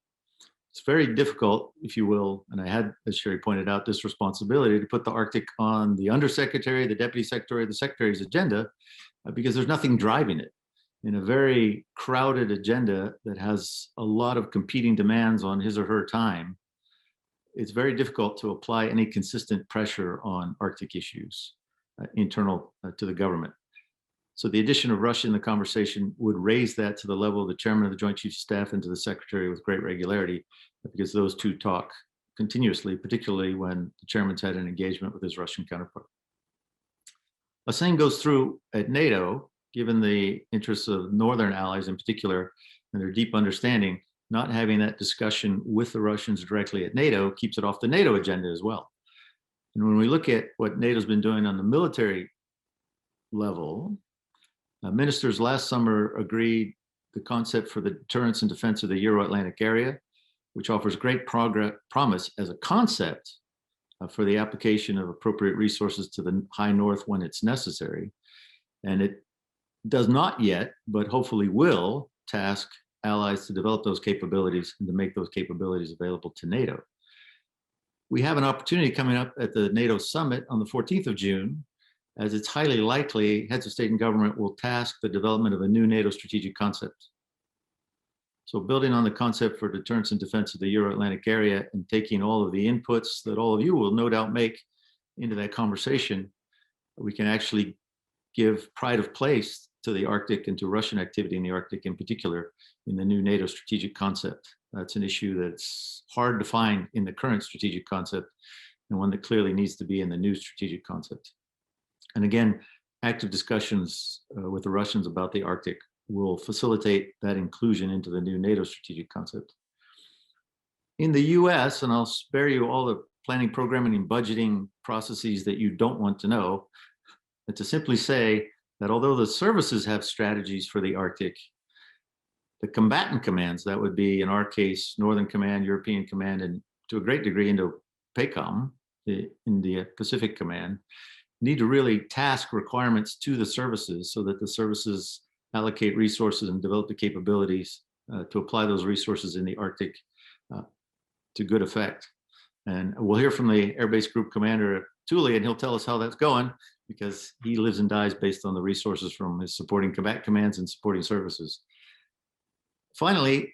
It's very difficult, if you will, and I had, as Sherry pointed out, this responsibility to put the Arctic on the Undersecretary, the Deputy Secretary, the Secretary's agenda, because there's nothing driving it. In a very crowded agenda that has a lot of competing demands on his or her time, it's very difficult to apply any consistent pressure on Arctic issues internal to the government. So the addition of Russia in the conversation would raise that to the level of the chairman of the Joint Chiefs of Staff and to the secretary with great regularity, because those two talk continuously, particularly when the chairman's had an engagement with his Russian counterpart. The same goes through at NATO, given the interests of Northern allies in particular, and their deep understanding, not having that discussion with the Russians directly at NATO keeps it off the NATO agenda as well. And when we look at what NATO's been doing on the military level, ministers last summer agreed the concept for the deterrence and defense of the Euro-Atlantic area, which offers great promise as a concept for the application of appropriate resources to the high north when it's necessary. And it does not yet, but hopefully will, task allies to develop those capabilities and to make those capabilities available to NATO. We have an opportunity coming up at the NATO summit on the 14th of June, as it's highly likely heads of state and government will task the development of a new NATO strategic concept. So building on the concept for deterrence and defense of the Euro-Atlantic area and taking all of the inputs that all of you will no doubt make into that conversation, we can actually give pride of place to the Arctic and to Russian activity in the Arctic in particular in the new NATO strategic concept. That's an issue that's hard to find in the current strategic concept, and one that clearly needs to be in the new strategic concept. And again, active discussions with the Russians about the Arctic will facilitate that inclusion into the new NATO strategic concept. In the US, and I'll spare you all the planning, programming, and budgeting processes that you don't want to know, but to simply say that although the services have strategies for the Arctic, the combatant commands, that would be in our case, Northern Command, European Command, and to a great degree Indo-PACOM, the India Pacific Command, need to really task requirements to the services so that the services allocate resources and develop the capabilities to apply those resources in the Arctic to good effect. And we'll hear from the Air Base Group Commander at Thule, and he'll tell us how that's going, because he lives and dies based on the resources from his supporting combat commands and supporting services. Finally,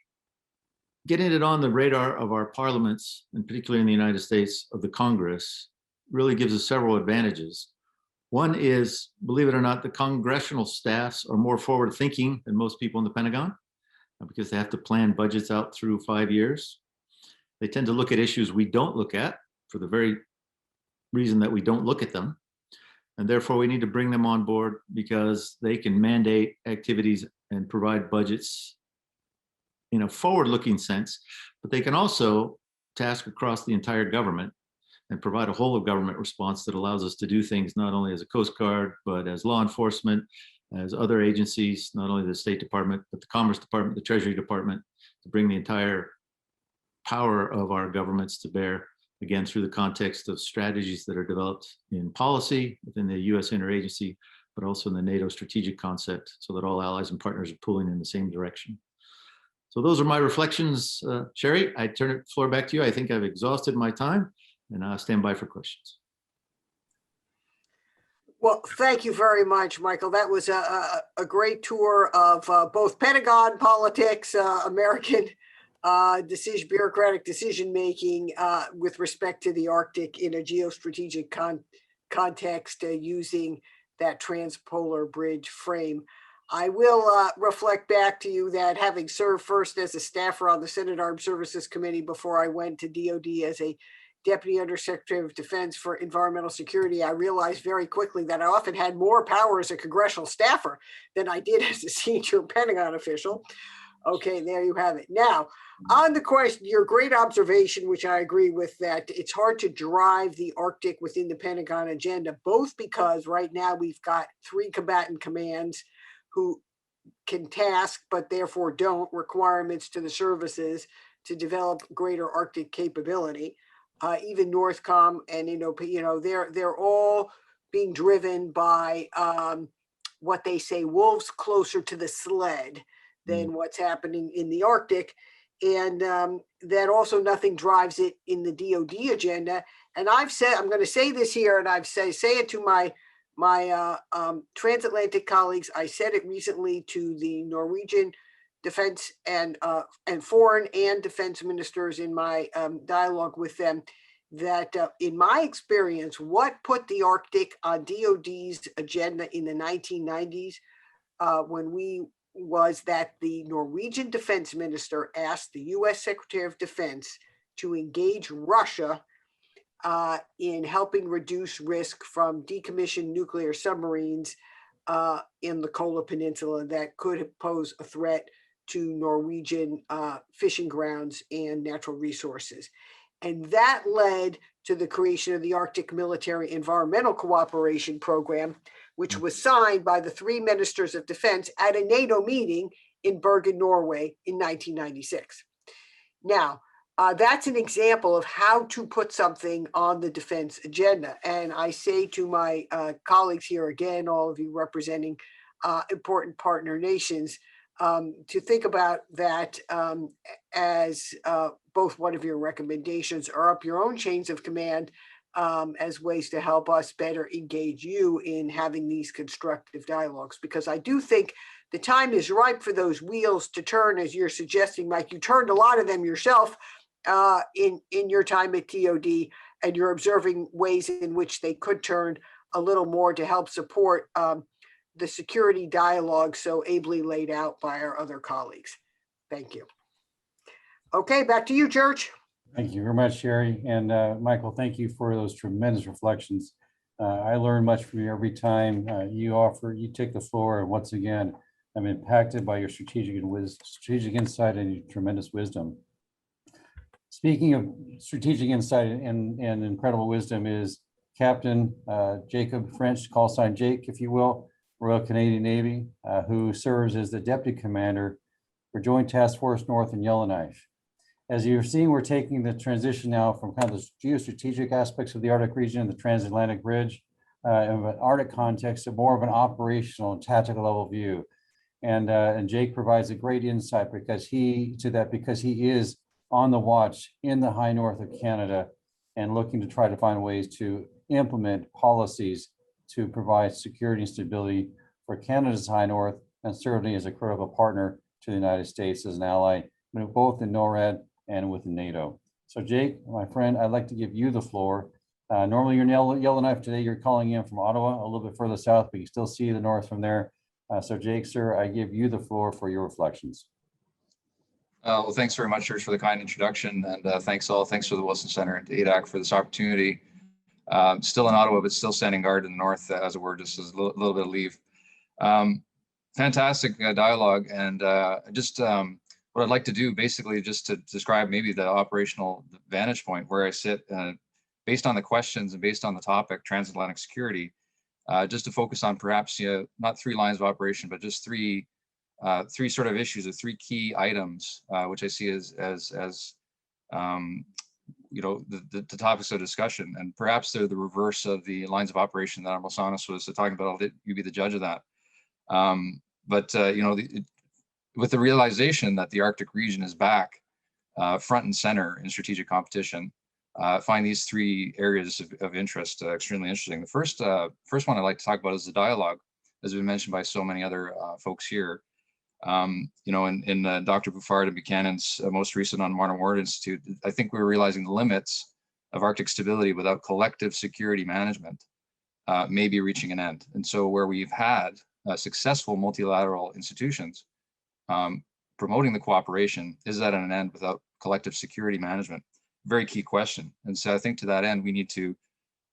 getting it on the radar of our parliaments, and particularly in the United States, of the Congress, really gives us several advantages. One is, believe it or not, the congressional staffs are more forward thinking than most people in the Pentagon, because they have to plan budgets out through 5 years. They tend to look at issues we don't look at for the very reason that we don't look at them. And therefore we need to bring them on board because they can mandate activities and provide budgets in a forward-looking sense, but they can also task across the entire government and provide a whole of government response that allows us to do things not only as a Coast Guard, but as law enforcement, as other agencies, not only the State Department, but the Commerce Department, the Treasury Department, to bring the entire power of our governments to bear, again, through the context of strategies that are developed in policy within the US interagency, but also in the NATO strategic concept, so that all allies and partners are pulling in the same direction. So those are my reflections. Sherry, I turn the floor back to you. I think I've exhausted my time, and I'll stand by for questions. Well, thank you very much, Michael. That was a great tour of both Pentagon politics, American bureaucratic decision making with respect to the Arctic in a geostrategic context using that transpolar bridge frame. I will reflect back to you that having served first as a staffer on the Senate Armed Services Committee before I went to DOD as a Deputy Undersecretary of Defense for Environmental Security, I realized very quickly that I often had more power as a congressional staffer than I did as a senior Pentagon official. Okay, there you have it. Now, on the question, your great observation, which I agree with, that it's hard to drive the Arctic within the Pentagon agenda, both because right now we've got 3 combatant commands who can task, but therefore don't, requirements to the services to develop greater Arctic capability. Even Northcom and they're all being driven by what they say, wolves closer to the sled than what's happening in the Arctic, and that also nothing drives it in the DoD agenda. And I've said, I'm going to say this here, and I've say it to my transatlantic colleagues. I said it recently to the Norwegian defense and foreign and defense ministers in my dialogue with them, that in my experience, what put the Arctic on DOD's agenda in the 1990s was that the Norwegian defense minister asked the US Secretary of Defense to engage Russia in helping reduce risk from decommissioned nuclear submarines in the Kola Peninsula that could pose a threat to Norwegian fishing grounds and natural resources. And that led to the creation of the Arctic Military Environmental Cooperation Program, which was signed by the 3 ministers of defense at a NATO meeting in Bergen, Norway in 1996. Now, that's an example of how to put something on the defense agenda. And I say to my colleagues here again, all of you representing important partner nations, to think about that as both one of your recommendations or up your own chains of command as ways to help us better engage you in having these constructive dialogues. Because I do think the time is ripe for those wheels to turn, as you're suggesting, Mike. You turned a lot of them yourself in your time at DOD, and you're observing ways in which they could turn a little more to help support the security dialogue so ably laid out by our other colleagues. Thank you. Okay, back to you, Church. Thank you very much, Sherry. And Michael, thank you for those tremendous reflections. I learn much from you every time you take the floor. And once again, I'm impacted by your strategic insight and your tremendous wisdom. Speaking of strategic insight and incredible wisdom is Captain Jacob French, call sign Jake, if you will, Royal Canadian Navy, who serves as the Deputy Commander for Joint Task Force North in Yellowknife. As you're seeing, we're taking the transition now from kind of the geostrategic aspects of the Arctic region and the Transatlantic Bridge of an Arctic context to more of an operational and tactical level view. And Jake provides a great insight because he is on the watch in the high north of Canada and looking to try to find ways to implement policies to provide security and stability for Canada's high north, and certainly as a critical partner to the United States as an ally, both in NORAD and within NATO. So Jake, my friend, I'd like to give you the floor. Normally you're in Yellowknife. Today you're calling in from Ottawa, a little bit further south, but you still see the north from there. So Jake, sir, I give you the floor for your reflections. Well, thanks very much, Church, for the kind introduction, and thanks for the Wilson Center and to ADAC for this opportunity. Still in Ottawa, but still standing guard in the north, as it were, just as a little bit of leave. Fantastic dialogue, and what I'd like to do, basically, just to describe maybe the operational vantage point where I sit, based on the questions and based on the topic, transatlantic security, just to focus on perhaps not 3 lines of operation, but just three sort of issues or 3 key items, which I see as the topics of discussion, and perhaps they're the reverse of the lines of operation that Admiral Sonis was talking about. I'll let you be the judge of that. With the realization that the Arctic region is back front and center in strategic competition, find these three areas of interest extremely interesting. The first one I'd like to talk about is the dialogue, as been mentioned by so many other folks here. You know, in Dr. Buffard and Buchanan's most recent on Modern War Institute, I think we're realizing the limits of Arctic stability without collective security management may be reaching an end. And so where we've had successful multilateral institutions promoting the cooperation, is that at an end without collective security management? Very key question. And so I think to that end, we need to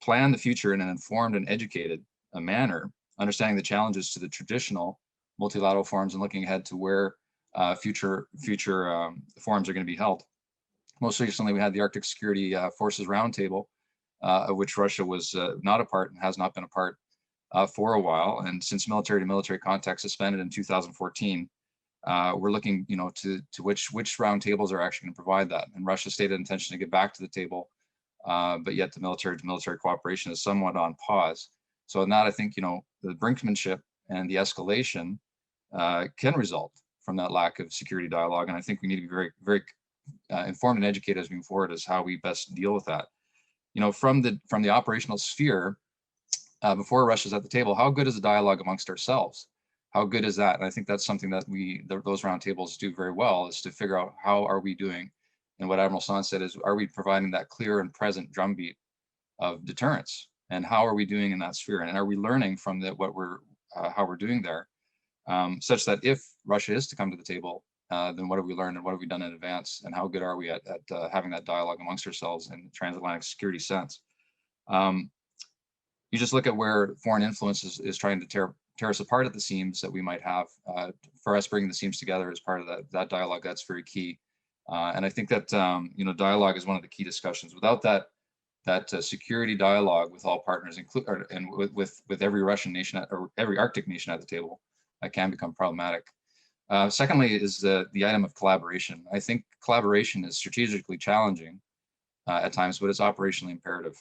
plan the future in an informed and educated manner, understanding the challenges to the traditional multilateral forums and looking ahead to where future forums are going to be held. Most recently, we had the Arctic Security Forces Roundtable, of which Russia was not a part and has not been a part for a while. And since military to military contact suspended in 2014, we're looking, you know, to which roundtables are actually going to provide that. And Russia stated intention to get back to the table, but yet the military to military cooperation is somewhat on pause. So in that, I think, you know, the brinkmanship and the escalation can result from that lack of security dialogue. And I think we need to be very, very informed and educated as we move forward as how we best deal with that. You know, from the operational sphere, before Russia's at the table, how good is the dialogue amongst ourselves? How good is that? And I think that's something that those roundtables do very well, is to figure out how are we doing. And what Admiral San said is, are we providing that clear and present drumbeat of deterrence? And how are we doing in that sphere? And are we learning from how we're doing there, such that if Russia is to come to the table, then what have we learned and what have we done in advance? And how good are we at having that dialogue amongst ourselves in the transatlantic security sense? You just look at where foreign influence is trying to tear us apart at the seams that we might have. For us, bringing the seams together as part of that dialogue, that's very key. And I think that you know, dialogue is one of the key discussions. Without that security dialogue with all partners, and with every Russian nation or every Arctic nation at the table, that can become problematic. Secondly is the item of collaboration. I think collaboration is strategically challenging at times, but it's operationally imperative.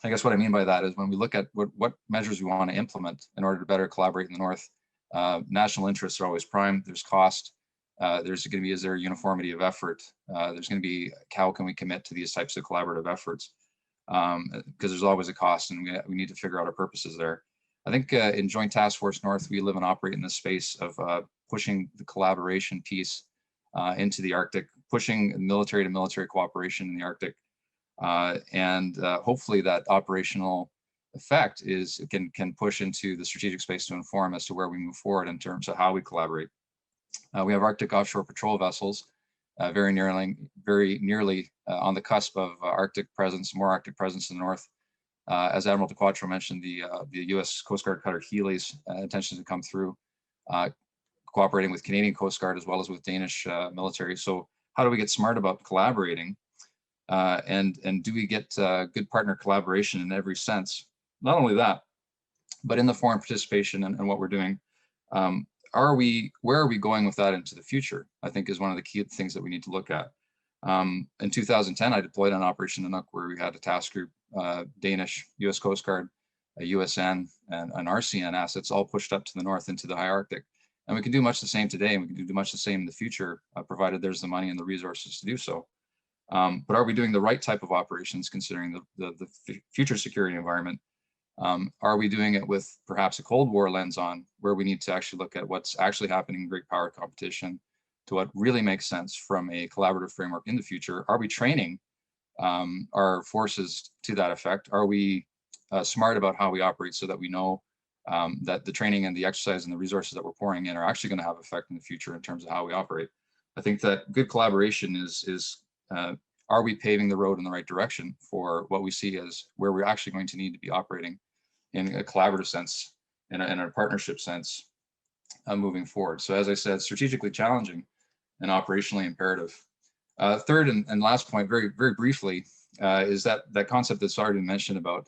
I guess what I mean by that is when we look at what measures we want to implement in order to better collaborate in the North, national interests are always prime. There's cost. There's going to be, is there uniformity of effort? There's going to be, how can we commit to these types of collaborative efforts? Because there's always a cost, and we need to figure out our purposes there. I think in Joint Task Force North, we live and operate in this space of pushing the collaboration piece into the Arctic, pushing military to military cooperation in the Arctic. And hopefully that operational effect can push into the strategic space to inform as to where we move forward in terms of how we collaborate. We have Arctic offshore patrol vessels, very nearly on the cusp of Arctic presence, more Arctic presence in the North. As Admiral DeQuatro mentioned, the U.S. Coast Guard cutter Healy's intention to come through, cooperating with Canadian Coast Guard as well as with Danish military. So how do we get smart about collaborating? And do we get good partner collaboration in every sense? Not only that, but in the foreign participation and what we're doing. Where are we going with that into the future? I think is one of the key things that we need to look at. In 2010, I deployed on Operation Nanook, where we had a task group, Danish, US Coast Guard, USN, and RCN assets all pushed up to the north into the high Arctic. And we can do much the same today, and we can do much the same in the future, provided there's the money and the resources to do so. But are we doing the right type of operations considering the future security environment? Are we doing it with perhaps a Cold War lens on, where we need to actually look at what's actually happening in great power competition to what really makes sense from a collaborative framework in the future? Are we training our forces to that effect? Are we smart about how we operate so that we know that the training and the exercise and the resources that we're pouring in are actually going to have effect in the future in terms of how we operate? I think that good collaboration is are we paving the road in the right direction for what we see as where we're actually going to need to be operating in a collaborative sense and a partnership sense moving forward? So as I said, strategically challenging and operationally imperative. Third and last point, very, very briefly, is that concept that's already been mentioned about,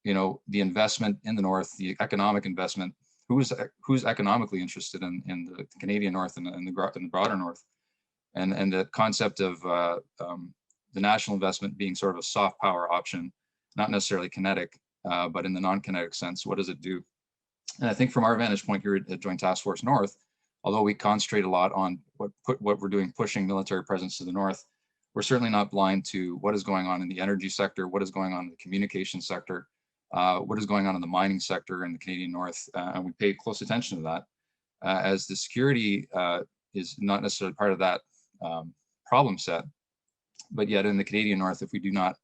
you know, the investment in the North, the economic investment. Who's economically interested in the Canadian North and in the broader North, and the concept of the national investment being sort of a soft power option, not necessarily kinetic, but in the non-kinetic sense. What does it do? And I think from our vantage point here at Joint Task Force North, although we concentrate a lot on what we're doing, pushing military presence to the North, we're certainly not blind to what is going on in the energy sector, what is going on in the communication sector, what is going on in the mining sector in the Canadian North, and we pay close attention to that, as the security is not necessarily part of that problem set. But yet in the Canadian North, if we do not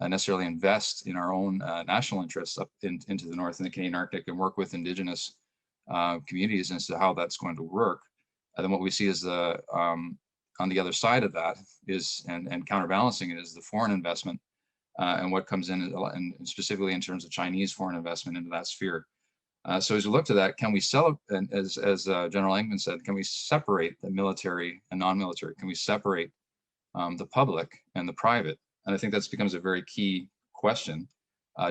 necessarily invest in our own national interests up into the North in the Canadian Arctic and work with Indigenous communities as to how that's going to work, then what we see is on the other side of that is, and counterbalancing it, is the foreign investment and what comes in, and specifically in terms of Chinese foreign investment into that sphere. So as we look to that, can we and as General Engman said, can we separate the military and non-military? Can we separate the public and the private? And I think that becomes a very key question,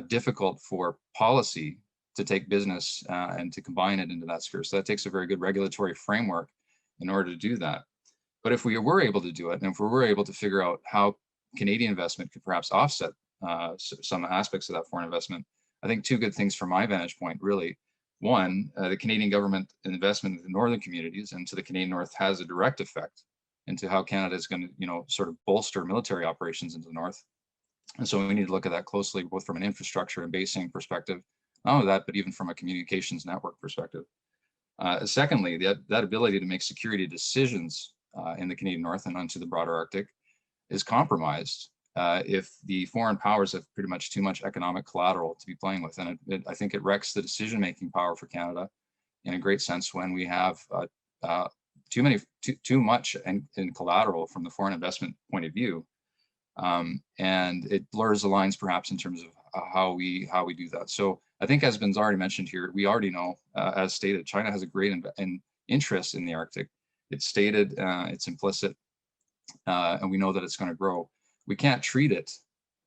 difficult for policy to take business and to combine it into that sphere. So that takes a very good regulatory framework in order to do that. But if we were able to do it, and if we were able to figure out how Canadian investment could perhaps offset some aspects of that foreign investment, I think two good things from my vantage point, really. One, the Canadian government investment in the northern communities and to the Canadian North has a direct effect into how Canada is going to, sort of bolster military operations into the North. And so we need to look at that closely, both from an infrastructure and basing perspective, not only that, but even from a communications network perspective. Secondly, that ability to make security decisions in the Canadian North and onto the broader Arctic is compromised if the foreign powers have pretty much too much economic collateral to be playing with. And I think it wrecks the decision-making power for Canada in a great sense when we have too much in collateral from the foreign investment point of view. And it blurs the lines perhaps in terms of how we do that. So I think, as been already mentioned here, we already know, as stated, China has a great interest in the Arctic. It's stated, it's implicit, and we know that it's going to grow. We can't treat it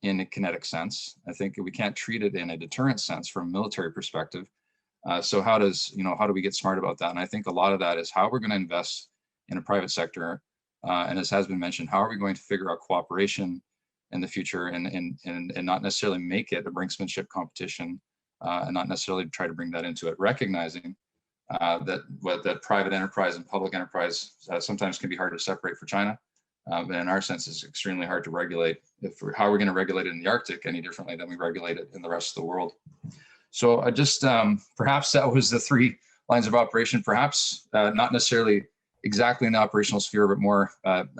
in a kinetic sense. I think we can't treat it in a deterrent sense from a military perspective. So how do we get smart about that? And I think a lot of that is how we're going to invest in a private sector. And as has been mentioned, how are we going to figure out cooperation in the future and not necessarily make it a brinksmanship competition and not necessarily try to bring that into it, recognizing that private enterprise and public enterprise sometimes can be hard to separate for China. But in our sense, it's extremely hard to regulate. How are we going to regulate it in the Arctic any differently than we regulate it in the rest of the world? So I just, perhaps that was the 3 lines of operation, perhaps not necessarily exactly in the operational sphere, but more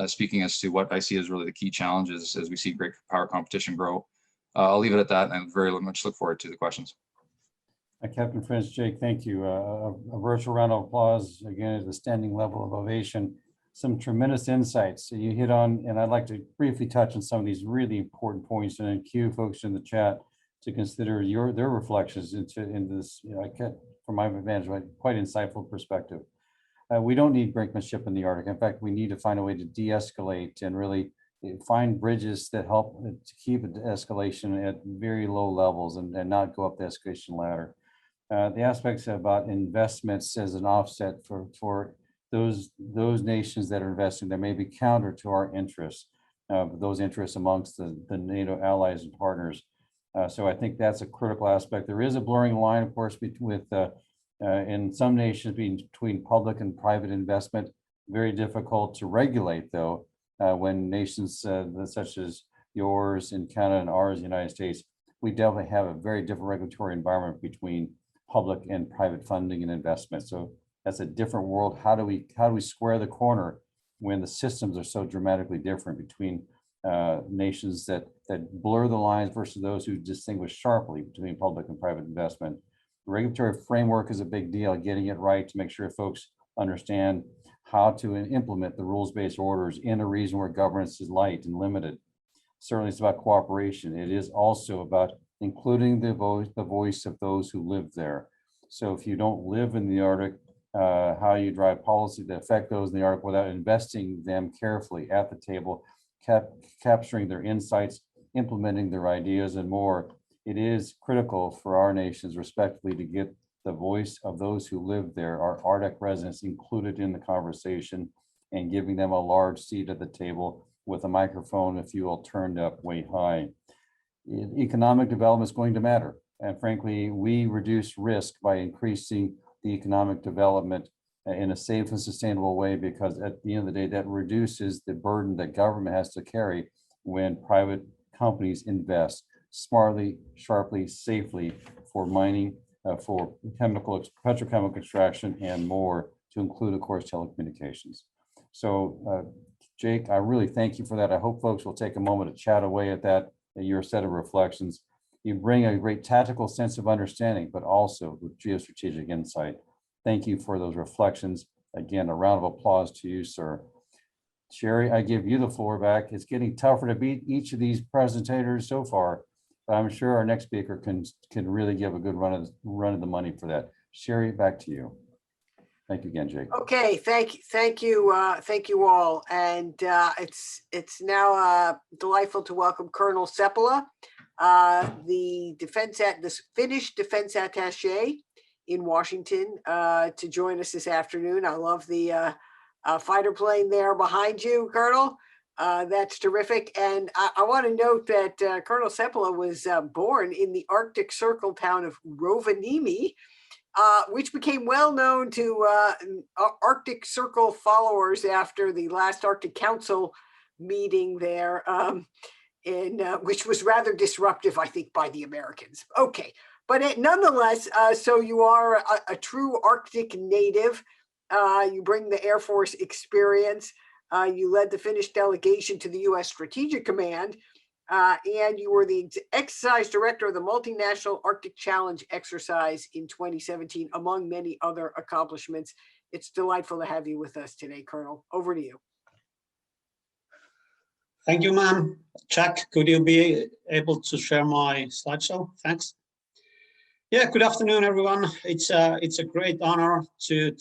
speaking as to what I see as really the key challenges as we see great power competition grow. I'll leave it at that, and very much look forward to the questions. Captain French, Jake, thank you. A virtual round of applause, again, at the standing level of ovation. Some tremendous insights you hit on, and I'd like to briefly touch on some of these really important points and then cue folks in the chat to consider their reflections into this, from my vantage point, quite insightful perspective. We don't need brinkmanship in the Arctic. In fact, we need to find a way to de-escalate and really find bridges that help to keep escalation at very low levels and not go up the escalation ladder. The aspects about investments as an offset for those nations that are investing that may be counter to our interests, those interests amongst the NATO allies and partners. So I think that's a critical aspect. There is a blurring line, of course, in some nations between public and private investment. Very difficult to regulate, though, when nations such as yours in Canada and ours in the United States, we definitely have a very different regulatory environment between public and private funding and investment. So that's a different world. How do we square the corner when the systems are so dramatically different between nations that blur the lines versus those who distinguish sharply between public and private investment? The regulatory framework is a big deal, getting it right to make sure folks understand how to implement the rules-based orders in a region where governance is light and limited. Certainly it's about cooperation. It is also about including the voice of those who live there. So if you don't live in the Arctic, how you drive policy that affect those in the Arctic without investing them carefully at the table, capturing their insights, implementing their ideas and more. It is critical for our nations respectively to get the voice of those who live there, our Arctic residents, included in the conversation and giving them a large seat at the table with a microphone, if you will, turned up way high. Economic development is going to matter. And frankly, we reduce risk by increasing the economic development in a safe and sustainable way, because at the end of the day, that reduces the burden that government has to carry when private companies invest smartly, sharply, safely for mining, for petrochemical extraction, and more, to include, of course, telecommunications. So, Jake, I really thank you for that. I hope folks will take a moment to chat away at that, at your set of reflections. You bring a great tactical sense of understanding, but also with geostrategic insight. Thank you for those reflections. Again, a round of applause to you, sir. Sherry, I give you the floor back. It's getting tougher to beat each of these presentators so far, but I'm sure our next speaker can really give a good run of the money for that. Sherry, back to you. Thank you again, Jake. Okay, thank you all. And it's now delightful to welcome Colonel Seppala, the Finnish Defense Attaché in Washington, to join us this afternoon. I love the fighter plane there behind you, Colonel. That's terrific. And I want to note that Colonel Seppala was born in the Arctic Circle town of Rovaniemi, which became well known to Arctic Circle followers after the last Arctic Council meeting there, which was rather disruptive, I think, by the Americans. Okay, but nonetheless, so you are a true Arctic native. You bring the Air Force experience. You led the Finnish delegation to the U.S. Strategic Command, and you were the exercise director of the multinational Arctic Challenge exercise in 2017, among many other accomplishments. It's delightful to have you with us today, Colonel. Over to you. Thank you, ma'am. Jack, could you be able to share my slideshow? Thanks. Yeah, good afternoon, everyone. It's a great honor to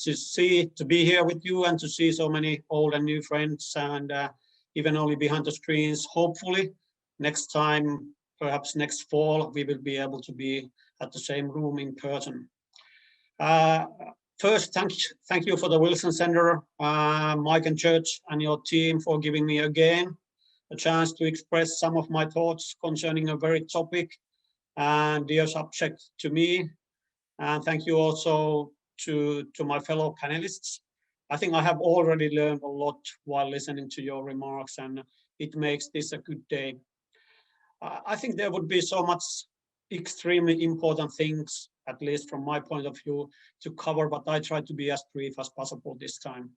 be here with you and to see so many old and new friends, and even only behind the screens. Hopefully, next time, perhaps next fall, we will be able to be at the same room in person. First, thank you for the Wilson Center, Mike and Church, and your team for giving me again a chance to express some of my thoughts concerning a very topic and dear subject to me. And thank you also to my fellow panelists. I think I have already learned a lot while listening to your remarks, and it makes this a good day. I think there would be so much extremely important things, at least from my point of view, to cover, but I try to be as brief as possible this time.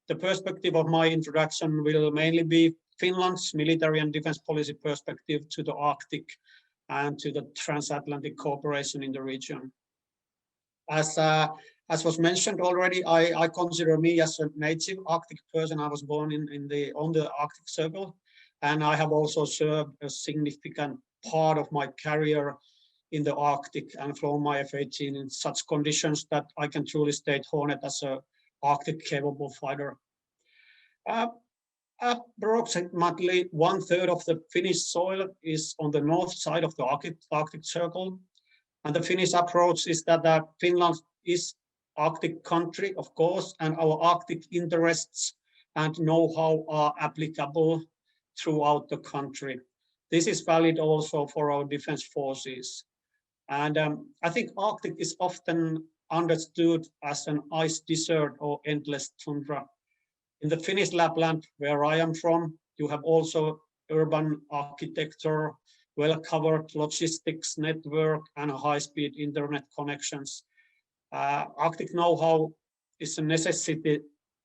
The perspective of my introduction will mainly be Finland's military and defense policy perspective to the Arctic and to the transatlantic cooperation in the region. As was mentioned already, I consider me as a native Arctic person. I was born on the Arctic Circle, and I have also served a significant part of my career in the Arctic and flown my F-18 in such conditions that I can truly state Hornet as a Arctic capable fighter. Approximately 1/3 of the Finnish soil is on the north side of the Arctic Circle. And the Finnish approach is that Finland is Arctic country, of course, and our Arctic interests and know-how are applicable throughout the country. This is valid also for our defense forces. And I think Arctic is often understood as an ice desert or endless tundra. In the Finnish Lapland, where I am from, you have also urban architecture, well-covered logistics network, and high-speed internet connections. Arctic know-how is a necessity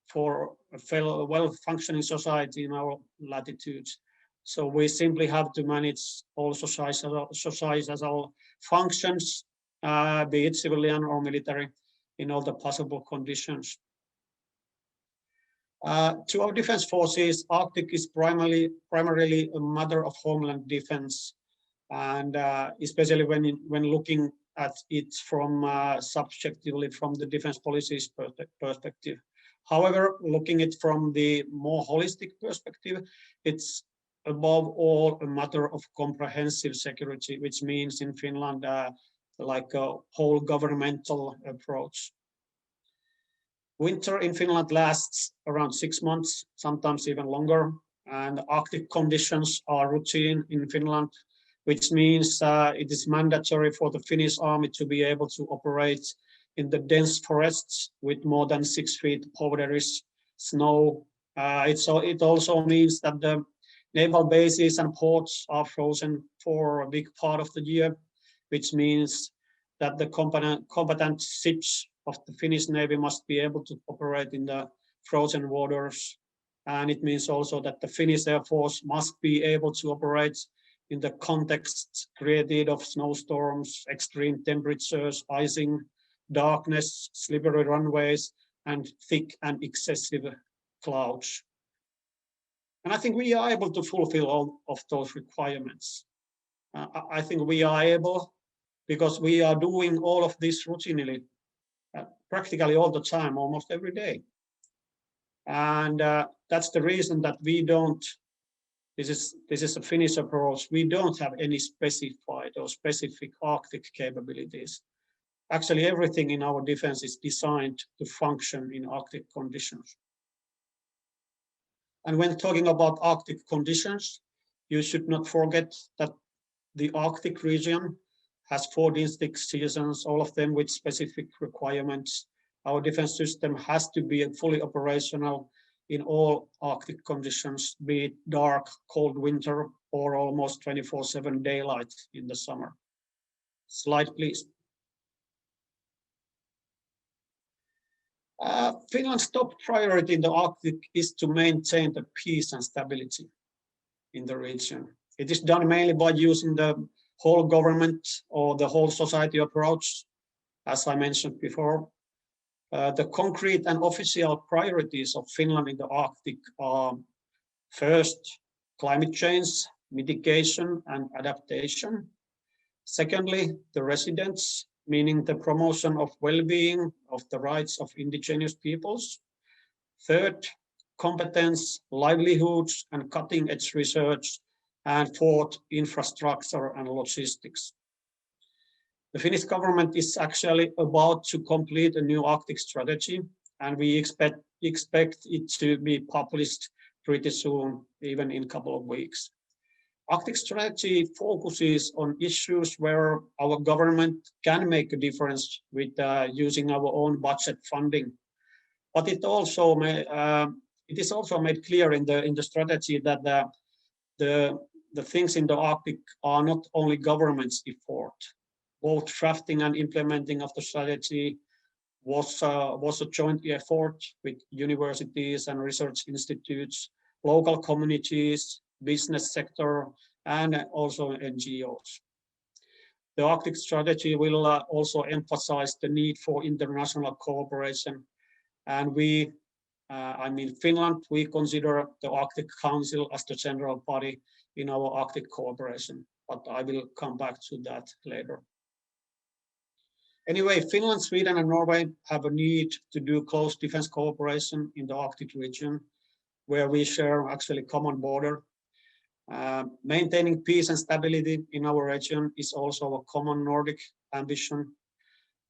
for a well-functioning society in our latitudes. So we simply have to manage all societal functions, be it civilian or military, in all the possible conditions. To our defense forces, Arctic is primarily a matter of homeland defense, and especially when looking at it from subjectively from the defense policies perspective. However, looking at it from the more holistic perspective, it's above all a matter of comprehensive security, which means in Finland like a whole governmental approach. Winter in Finland lasts around 6 months, sometimes even longer, and Arctic conditions are routine in Finland, which means it is mandatory for the Finnish army to be able to operate in the dense forests with more than 6 feet powdery snow. It also means that the naval bases and ports are frozen for a big part of the year, which means that the competent ships of the Finnish Navy must be able to operate in the frozen waters. And it means also that the Finnish Air Force must be able to operate in the context created of snowstorms, extreme temperatures, icing, darkness, slippery runways, and thick and excessive clouds. And I think we are able to fulfill all of those requirements. I think we are able because we are doing all of this routinely, practically all the time, almost every day. And that's the reason that we don't, this is a Finnish approach, we don't have any specified or specific Arctic capabilities. Actually, everything in our defense is designed to function in Arctic conditions. And when talking about Arctic conditions, you should not forget that the Arctic region has 4 distinct seasons, all of them with specific requirements. Our defense system has to be fully operational in all Arctic conditions, be it dark, cold winter, or almost 24/7 daylight in the summer. Slide, please. Finland's top priority in the Arctic is to maintain the peace and stability in the region. It is done mainly by using the whole government or the whole society approach, as I mentioned before. The concrete and official priorities of Finland in the Arctic are first, climate change, mitigation and adaptation. Secondly, the residents, meaning the promotion of well-being of the rights of indigenous peoples. Third, competence, livelihoods and cutting-edge research. And fourth, infrastructure and logistics. The Finnish government is actually about to complete a new Arctic strategy, and we expect it to be published pretty soon, even in a couple of weeks. Arctic strategy focuses on issues where our government can make a difference with using our own budget funding. But it is also made clear in the strategy that the things in the Arctic are not only government's effort. Both drafting and implementing of the strategy was a joint effort with universities and research institutes, local communities, business sector, and also NGOs. The Arctic strategy will also emphasize the need for international cooperation. And Finland, we consider the Arctic Council as the central body in our Arctic cooperation, but I will come back to that later. Anyway, Finland, Sweden, and Norway have a need to do close defense cooperation in the Arctic region, where we share actually common border. Maintaining peace and stability in our region is also a common Nordic ambition.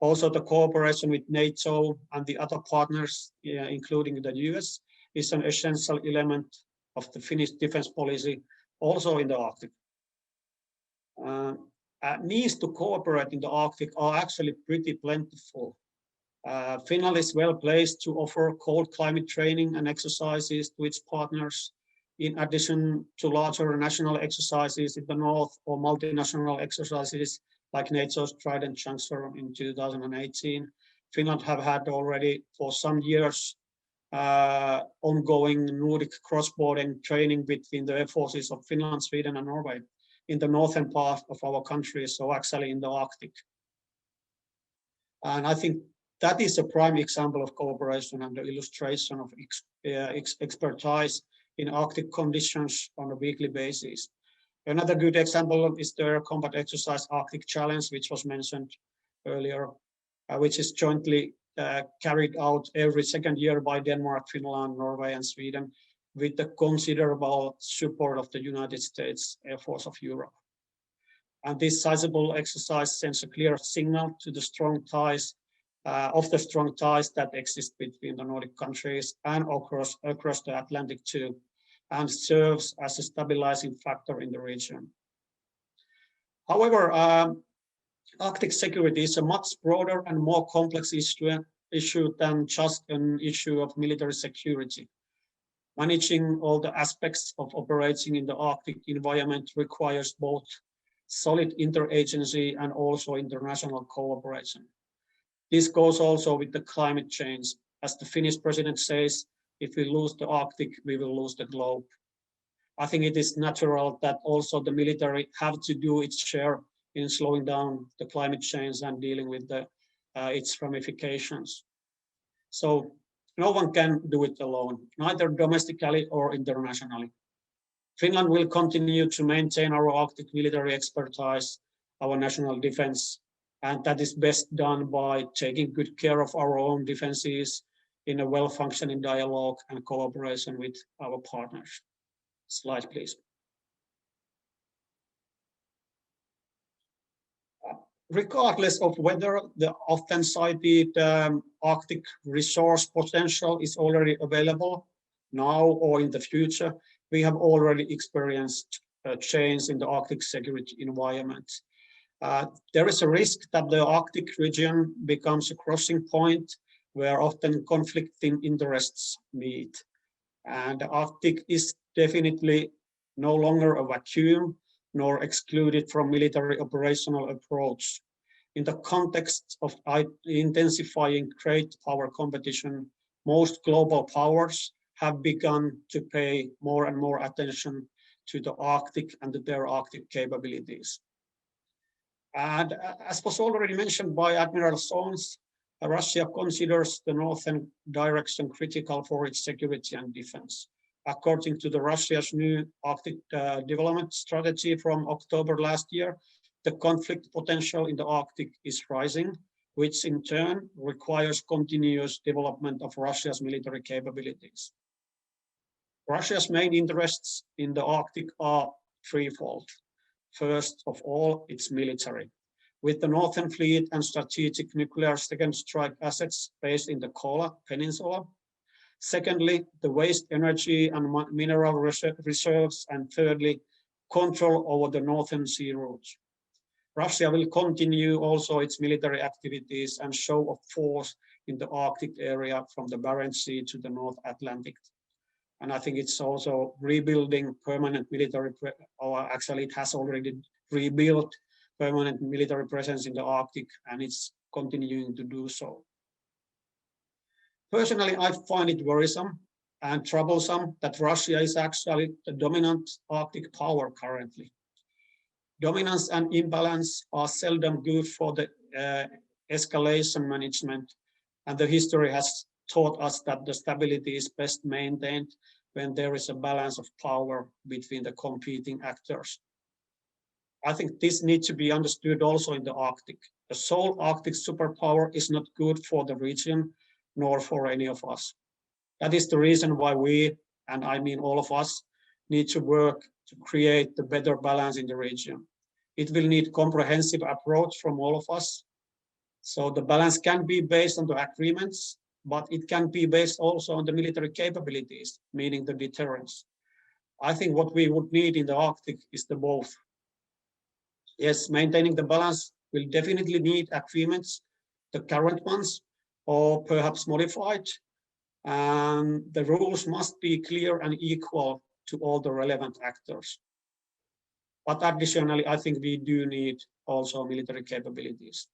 Also, the cooperation with NATO and the other partners, including the US, is an essential element of the Finnish defense policy, also in the Arctic. Needs to cooperate in the Arctic are actually pretty plentiful. Finland is well placed to offer cold climate training and exercises to its partners, in addition to larger national exercises in the north or multinational exercises like NATO's Trident Juncture in 2018. Finland have had already for some years ongoing Nordic cross-border training between the air forces of Finland, Sweden, and Norway in the northern part of our country, so actually in the Arctic. And I think that is a prime example of cooperation and the illustration of expertise in Arctic conditions on a weekly basis. Another good example is the Air Combat Exercise Arctic Challenge, which was mentioned earlier, which is jointly carried out every second year by Denmark, Finland, Norway, and Sweden, with the considerable support of the United States Air Force of Europe. And this sizable exercise sends a clear signal to the strong ties that exist between the Nordic countries and across the Atlantic too, and serves as a stabilizing factor in the region. However, Arctic security is a much broader and more complex issue than just an issue of military security. Managing all the aspects of operating in the Arctic environment requires both solid interagency and also international cooperation. This goes also with the climate change. As the Finnish president says, if we lose the Arctic, we will lose the globe. I think it is natural that also the military have to do its share in slowing down the climate change and dealing with its ramifications. So no one can do it alone, neither domestically or internationally. Finland will continue to maintain our Arctic military expertise, our national defense, and that is best done by taking good care of our own defenses in a well-functioning dialogue and cooperation with our partners. Slide, please. Regardless of whether the often cited Arctic resource potential is already available now or in the future, we have already experienced a change in the Arctic security environment. There is a risk that the Arctic region becomes a crossing point where often conflicting interests meet. And the Arctic is definitely no longer a vacuum, nor excluded from military operational approach. In the context of intensifying great power competition, most global powers have begun to pay more and more attention to the Arctic and their Arctic capabilities. And as was already mentioned by Admiral Sones, Russia considers the northern direction critical for its security and defense. According to the Russia's new Arctic development strategy from October last year, the conflict potential in the Arctic is rising, which in turn requires continuous development of Russia's military capabilities. Russia's main interests in the Arctic are threefold. First of all, it's military. With the Northern Fleet and strategic nuclear second strike assets based in the Kola Peninsula. Secondly, the waste energy and mineral reserves. And thirdly, control over the Northern Sea routes. Russia will continue also its military activities and show of force in the Arctic area from the Barents Sea to the North Atlantic. And I think it's also rebuilding permanent military, or actually it has already rebuilt permanent military presence in the Arctic, and it's continuing to do so. Personally, I find it worrisome and troublesome that Russia is actually the dominant Arctic power currently. Dominance and imbalance are seldom good for the escalation management, and the history has taught us that the stability is best maintained when there is a balance of power between the competing actors. I think this needs to be understood also in the Arctic. The sole Arctic superpower is not good for the region, nor for any of us. That is the reason why we, and I mean all of us, need to work to create the better balance in the region. It will need comprehensive approach from all of us. So the balance can be based on the agreements, but it can be based also on the military capabilities, meaning the deterrence. I think what we would need in the Arctic is the both. Yes, maintaining the balance will definitely need agreements, the current ones, or perhaps modified. And the rules must be clear and equal to all the relevant actors. But additionally, I think we do need also military capabilities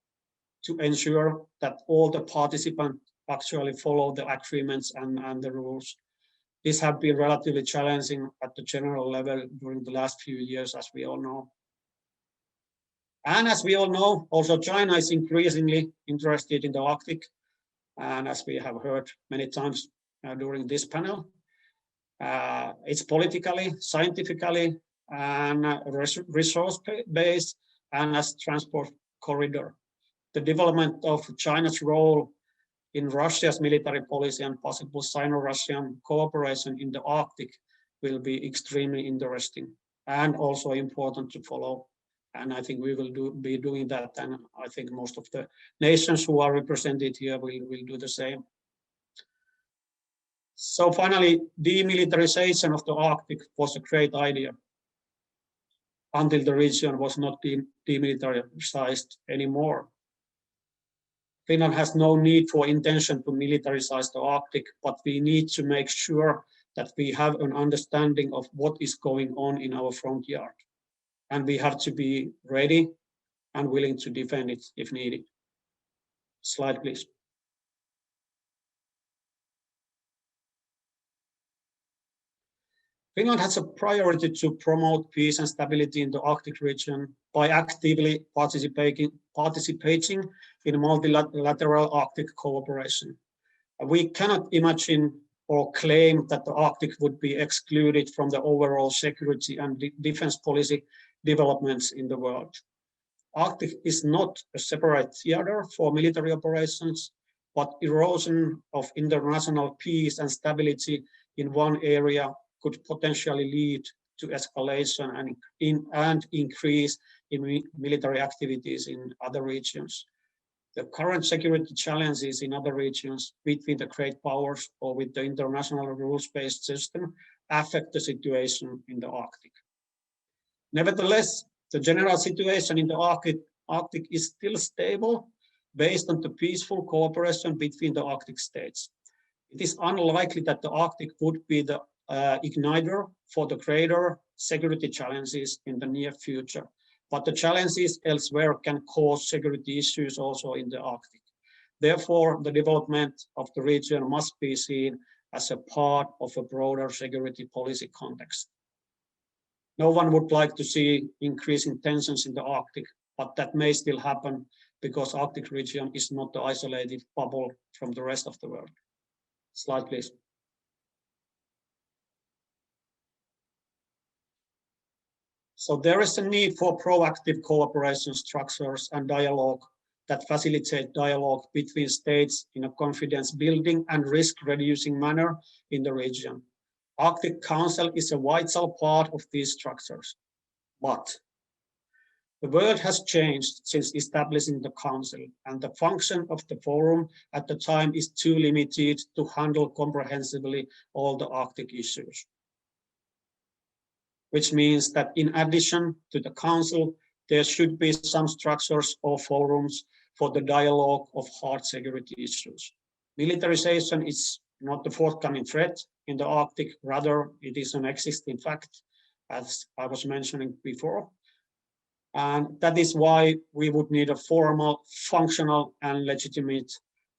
to ensure that all the participants actually follow the agreements and the rules. This has been relatively challenging at the general level during the last few years, as we all know. And as we all know, also China is increasingly interested in the Arctic. And as we have heard many times during this panel, it's politically, scientifically, and resource-based, and as transport corridor. The development of China's role in Russia's military policy and possible Sino-Russian cooperation in the Arctic will be extremely interesting and also important to follow. And I think we will be doing that, and I think most of the nations who are represented here will do the same. So finally, demilitarization of the Arctic was a great idea. until the region was not demilitarized anymore. Finland has no need for intention to militarize the Arctic, but we need to make sure that we have an understanding of what is going on in our front yard. And we have to be ready and willing to defend it if needed. Slide, please. Finland has a priority to promote peace and stability in the Arctic region by actively participating in multilateral Arctic cooperation. We cannot imagine or claim that the Arctic would be excluded from the overall security and defense policy developments in the world. Arctic is not a separate theater for military operations, but erosion of international peace and stability in one area could potentially lead to escalation and increase in military activities in other regions. The current security challenges in other regions between the great powers or with the international rules-based system affect the situation in the Arctic. Nevertheless, the general situation in the Arctic is still stable based on the peaceful cooperation between the Arctic states. It is unlikely that the Arctic would be the igniter for the greater security challenges in the near future, but the challenges elsewhere can cause security issues also in the Arctic. Therefore, the development of the region must be seen as a part of a broader security policy context. No one would like to see increasing tensions in the Arctic, but that may still happen because Arctic region is not the isolated bubble from the rest of the world. Slide, please. So there is a need for proactive cooperation structures and dialogue that facilitate dialogue between states in a confidence-building and risk-reducing manner in the region. Arctic Council is a vital part of these structures, but the world has changed since establishing the Council, and the function of the forum at the time is too limited to handle comprehensively all the Arctic issues. Which means that in addition to the Council, there should be some structures or forums for the dialogue of hard security issues. Militarization is not the forthcoming threat in the Arctic, rather it is an existing fact, as I was mentioning before. And that is why we would need a formal, functional, and legitimate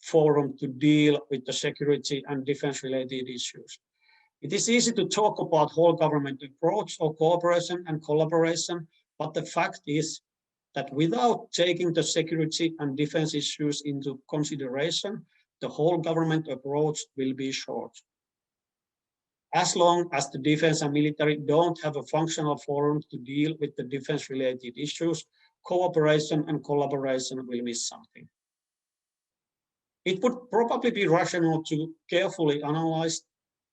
forum to deal with the security and defense-related issues. It is easy to talk about whole government approach or cooperation and collaboration, but the fact is that without taking the security and defense issues into consideration, the whole government approach will be short. As long as the defense and military don't have a functional forum to deal with the defense-related issues, cooperation and collaboration will miss something. It would probably be rational to carefully analyze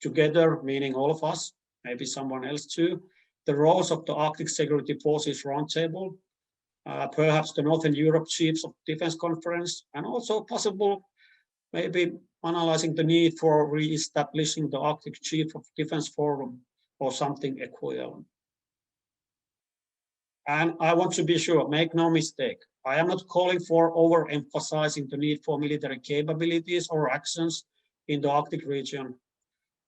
together, meaning all of us, maybe someone else too, the roles of the Arctic Security Forces Roundtable, perhaps the Northern Europe Chiefs of Defense Conference, and also possible maybe analyzing the need for re-establishing the Arctic Chief of Defense Forum or something equivalent. And I want to be sure, make no mistake, I am not calling for overemphasizing the need for military capabilities or actions in the Arctic region.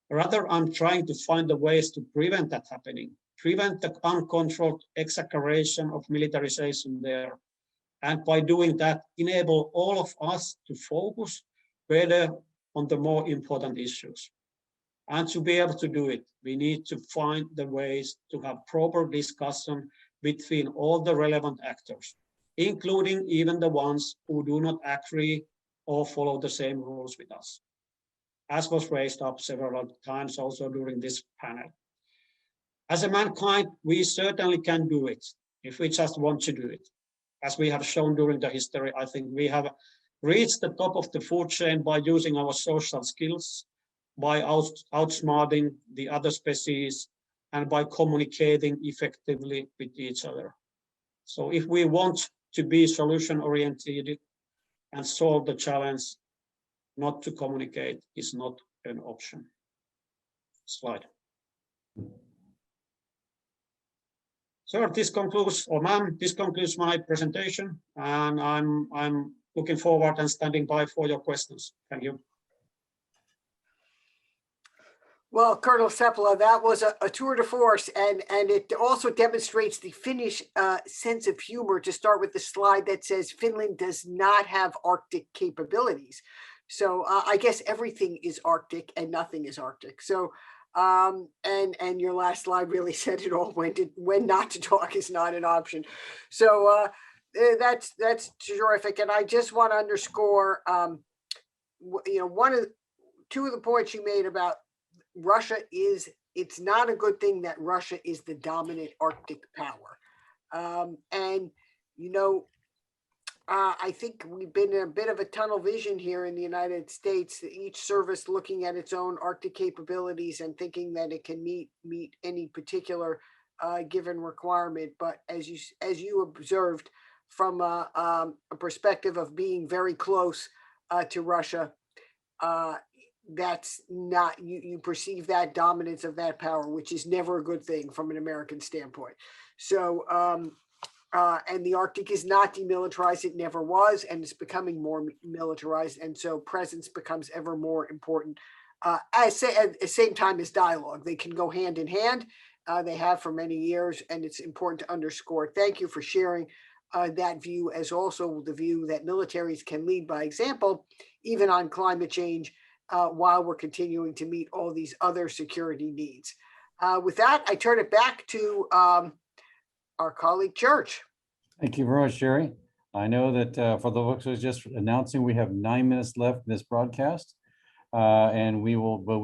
Rather, I'm trying to find the ways to prevent that happening, prevent the uncontrolled exaggeration of militarization there. And by doing that, enable all of us to focus better on the more important issues. And to be able to do it, we need to find the ways to have proper discussion between all the relevant actors, including even the ones who do not agree or follow the same rules with us, as was raised up several times also during this panel. As a mankind, we certainly can do it if we just want to do it. As we have shown during the history, I think we have reached the top of the food chain by using our social skills, by outsmarting the other species, and by communicating effectively with each other. So if we want to be solution-oriented and solve the challenge, not to communicate is not an option. Slide. Sir, this concludes, or ma'am, this concludes my presentation, and I'm looking forward and standing by for your questions. Thank you. Well, Colonel Seppala, that was a tour de force, and it also demonstrates the Finnish sense of humor to start with the slide that says Finland does not have Arctic capabilities. So I guess everything is Arctic and nothing is Arctic. So and your last slide really said it all. When not to talk is not an option. So that's terrific. And I just want to underscore, two of the points you made about Russia it's not a good thing that Russia is the dominant Arctic power. I think we've been in a bit of a tunnel vision here in the United States, each service looking at its own Arctic capabilities and thinking that it can meet any particular given requirement. But as you observed from a perspective of being very close to Russia, that's not, you perceive that dominance of that power, which is never a good thing from an American standpoint. So, and the Arctic is not demilitarized, it never was, and it's becoming more militarized. And so presence becomes ever more important at the same time as dialogue. They can go hand in hand. They have for many years, and it's important to underscore. Thank you for sharing that view, as also the view that militaries can lead by example, even on climate change, while we're continuing to meet all these other security needs. With that, I turn it back to our colleague Church. Thank you very much, Sherry. I know that for the folks who was just announcing, we have 9 minutes left in this broadcast. And we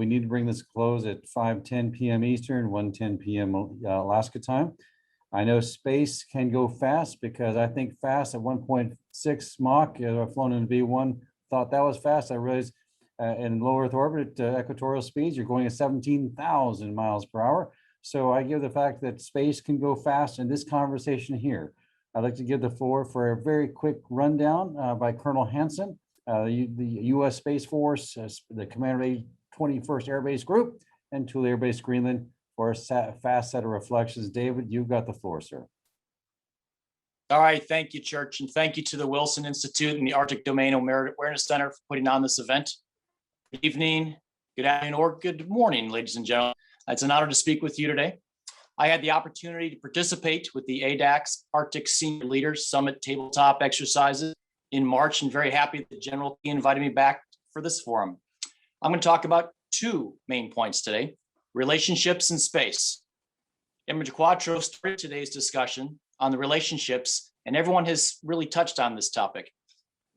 need to bring this close at 5:10 p.m. Eastern, 1:10 p.m. Alaska time. I know space can go fast because I think fast at 1.6 Mach, I've flown in V1, thought that was fast. I realized in low Earth orbit equatorial speeds, you're going at 17,000 miles per hour. So I give the fact that space can go fast in this conversation here. I'd like to give the floor for a very quick rundown by Colonel Hansen, the U.S. Space Force, the commander of 21st Air Base Group, and Thule Air Base Greenland for a fast set of reflections. David, you've got the floor, sir. All right, thank you, Church, and thank you to the Wilson Institute and the Arctic Domain Awareness Center for putting on this event. Good evening, good afternoon, or good morning, ladies and gentlemen. It's an honor to speak with you today. I had the opportunity to participate with the ADAC's Arctic Senior Leaders Summit tabletop exercises in March, and very happy that General P invited me back for this forum. I'm going to talk about 2 main points today: relationships in space. Image Quattro started today's discussion on the relationships, and everyone has really touched on this topic.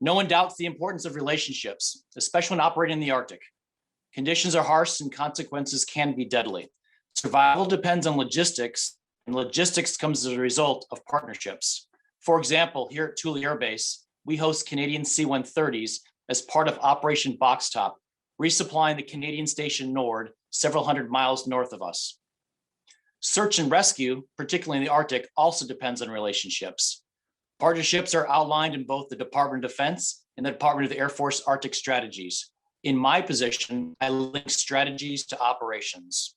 No one doubts the importance of relationships, especially when operating in the Arctic. Conditions are harsh and consequences can be deadly. Survival depends on logistics, and logistics comes as a result of partnerships. For example, here at Thule Air Base, we host Canadian C-130s as part of Operation Box Top, resupplying the Canadian Station Nord several hundred miles north of us. Search and rescue, particularly in the Arctic, also depends on relationships. Partnerships are outlined in both the Department of Defense and the Department of the Air Force Arctic strategies. In my position, I link strategies to operations.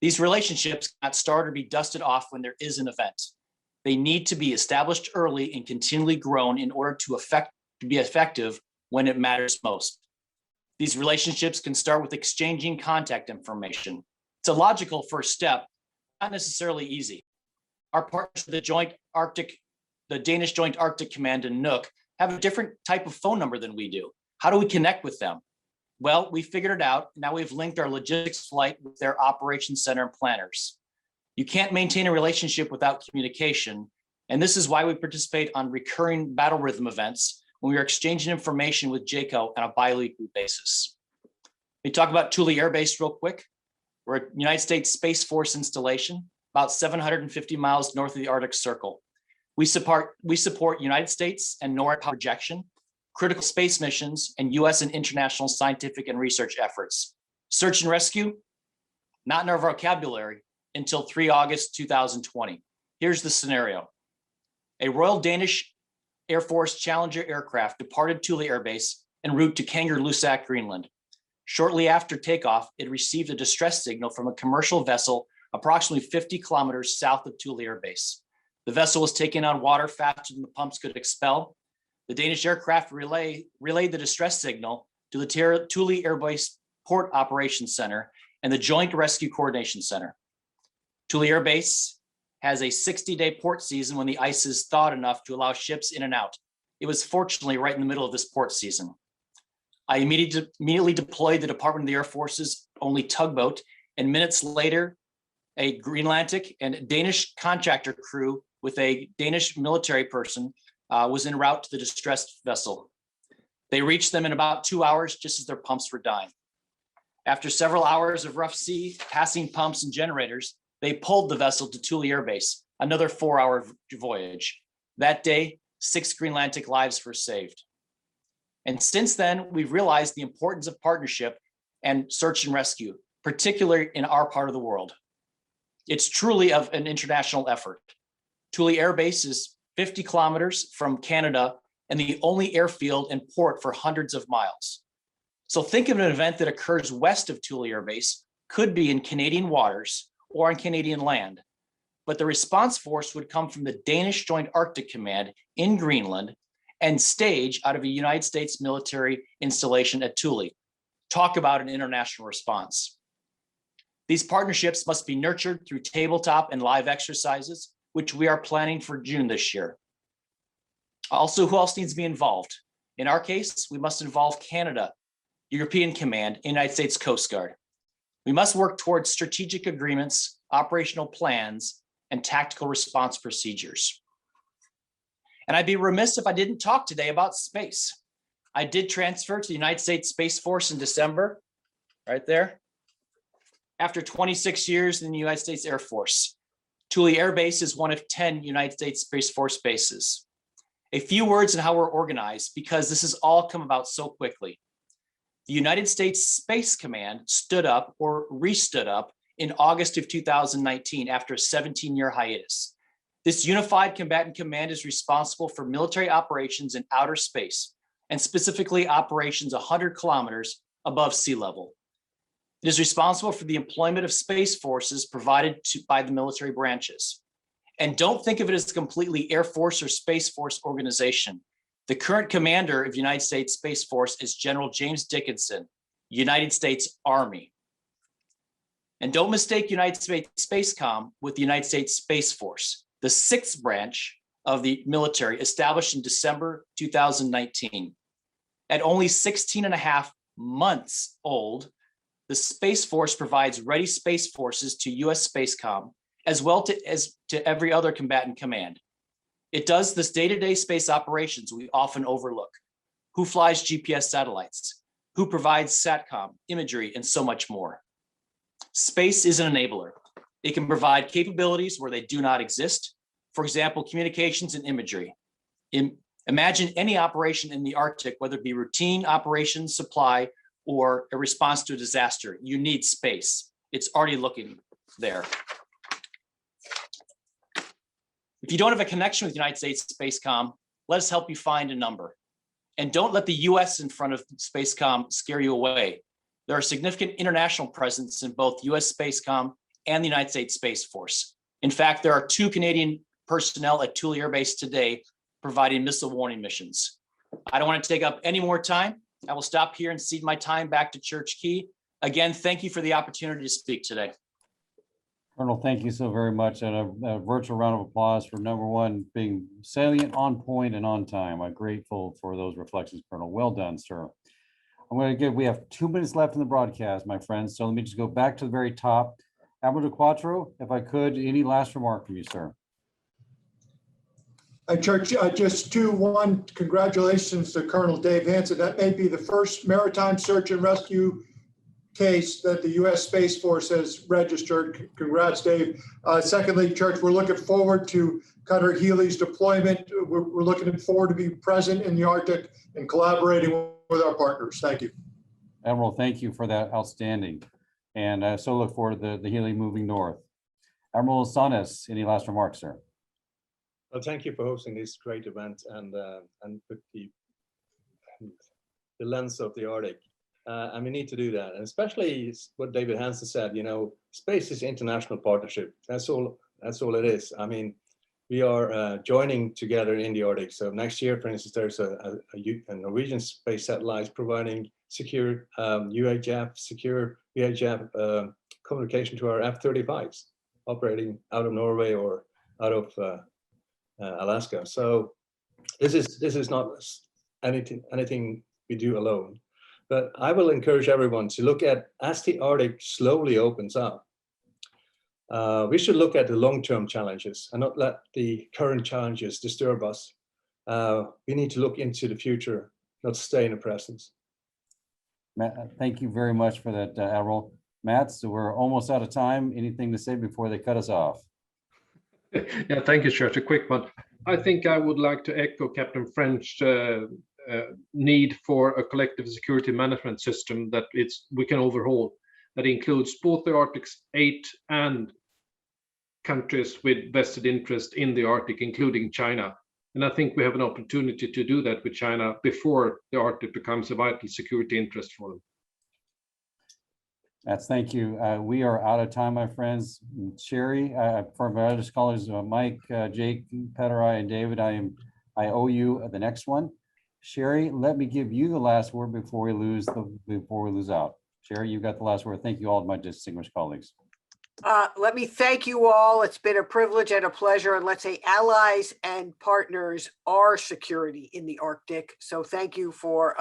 These relationships cannot start or be dusted off when there is an event. They need to be established early and continually grown in order to be effective when it matters most. These relationships can start with exchanging contact information. It's a logical first step, not necessarily easy. Our partners with the Danish Joint Arctic Command and NUC have a different type of phone number than we do. How do we connect with them? Well, we figured it out. Now we've linked our logistics flight with their operations center and planners. You can't maintain a relationship without communication. And this is why we participate on recurring battle rhythm events when we are exchanging information with JACO on a bi-weekly basis. We talk about Thule Air Base real quick. We're a United States Space Force installation, about 750 miles north of the Arctic Circle. We support United States and NORAD projection, critical space missions, and US and international scientific and research efforts. Search and rescue, not in our vocabulary until 3 August 2020. Here's the scenario. A Royal Danish Air Force Challenger aircraft departed Thule Air Base en route to Kangerlussuaq, Greenland. Shortly after takeoff, it received a distress signal from a commercial vessel approximately 50 kilometers south of Thule Air Base. The vessel was taken on water faster than the pumps could expel. The Danish aircraft relayed the distress signal to the Thule Air Base Port Operations Center and the Joint Rescue Coordination Center. Thule Air Base has a 60-day port season when the ice is thawed enough to allow ships in and out. It was fortunately right in the middle of this port season. I immediately deployed the Department of the Air Force's only tugboat, and minutes later, a Greenlandic and Danish contractor crew with a Danish military person was en route to the distressed vessel. They reached them in about 2 hours, just as their pumps were dying. After several hours of rough sea, passing pumps and generators, they pulled the vessel to Thule Air Base, another 4-hour voyage. That day, 6 Greenlandic lives were saved. And since then, we've realized the importance of partnership and search and rescue, particularly in our part of the world. It's truly of an international effort. Thule Air Base is 50 kilometers from Canada and the only airfield and port for hundreds of miles. So think of an event that occurs west of Thule Air Base, could be in Canadian waters or on Canadian land, but the response force would come from the Danish Joint Arctic Command in Greenland and stage out of a United States military installation at Thule. Talk about an international response. These partnerships must be nurtured through tabletop and live exercises, which we are planning for June this year. Also, who else needs to be involved? In our case, we must involve Canada, European Command, United States Coast Guard. We must work towards strategic agreements, operational plans, and tactical response procedures. And I'd be remiss if I didn't talk today about space. I did transfer to the United States Space Force in December, right there, after 26 years in the United States Air Force. Thule Air Base is one of 10 United States Space Force bases. A few words on how we're organized, because this has all come about so quickly. The United States Space Command stood up or re-stood up in August of 2019 after a 17-year hiatus. This unified combatant command is responsible for military operations in outer space, and specifically operations 100 kilometers above sea level. It is responsible for the employment of space forces provided by the military branches. And don't think of it as a completely Air Force or Space Force organization. The current commander of United States Space Force is General James Dickinson, United States Army. And don't mistake United States Spacecom with the United States Space Force, the 6th branch of the military established in December 2019. At only 16 and a half months old, the Space Force provides ready space forces to US Spacecom, as well as to every other combatant command. It does this day-to-day space operations we often overlook. Who flies GPS satellites? Who provides SATCOM, imagery, and so much more? Space is an enabler. It can provide capabilities where they do not exist. For example, communications and imagery. Imagine any operation in the Arctic, whether it be routine operations, supply, or a response to a disaster. You need space. It's already looking there. If you don't have a connection with United States Spacecom, let us help you find a number. And don't let the US in front of Spacecom scare you away. There are significant international presence in both US Spacecom and the United States Space Force. In fact, there are 2 Canadian personnel at Thule Air Base today providing missile warning missions. I don't want to take up any more time. I will stop here and cede my time back to Church Key. Again, thank you for the opportunity to speak today. Colonel, thank you so very much, and a virtual round of applause for number one, being salient, on point, and on time. I'm grateful for those reflections, Colonel. Well done, sir. We have 2 minutes left in the broadcast, my friends, so let me just go back to the very top. Admiral DeQuatro, if I could, any last remark from you, sir? Church, just one, congratulations to Colonel Dave Hansen. That may be the first maritime search and rescue case that the U.S. Space Force has registered. Congrats, Dave. Secondly, Church, we're looking forward to Cutter Healy's deployment. We're looking forward to be present in the Arctic and collaborating with our partners. Thank you. Admiral, thank you for that. Outstanding. And I so look forward to the Healy moving north. Admiral Sanes, any last remarks, sir? Well, thank you for hosting this great event and put the lens of the Arctic And we need to do that. And especially what David Hansen said, space is international partnership. That's all it is. I mean, we are joining together in the Arctic. So next year, for instance, there's a Norwegian space satellite providing secure UHF communication to our F-35s operating out of Norway or out of Alaska. So this is not anything we do alone. But I will encourage everyone to look at, as the Arctic slowly opens up, we should look at the long-term challenges and not let the current challenges disturb us. We need to look into the future, not stay in the present. Matt, thank you very much for that, Admiral. Matt, so we're almost out of time. Anything to say before they cut us off? Yeah, thank you, Church. A quick one. I think I would like to echo Captain French's need for a collective security management system that we can overhaul, that includes both the Arctic 8 and countries with vested interest in the Arctic, including China. And I think we have an opportunity to do that with China before the Arctic becomes a vital security interest for them. Thank you. We are out of time, my friends. Sherry, for my other scholars, Mike, Jake, Petterai, and David, I owe you the next one. Sherry, let me give you the last word before we lose out. Sherry, you've got the last word. Thank you all, my distinguished colleagues. Let me thank you all. It's been a privilege and a pleasure. And let's say allies and partners are security in the Arctic. So thank you for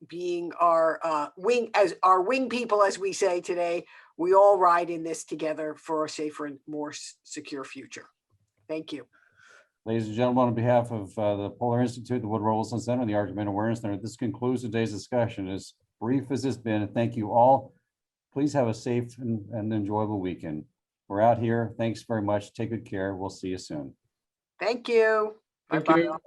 being our wing people, as we say today. We all ride in this together for a safer and more secure future. Thank you. Ladies and gentlemen, on behalf of the Polar Institute, the Woodrow Wilson Center, and the Arctic Domain Awareness Center, this concludes today's discussion. As brief as it's been, thank you all. Please have a safe and enjoyable weekend. We're out here. Thanks very much. Take good care. We'll see you soon. Thank you. Thank Bye-bye. you.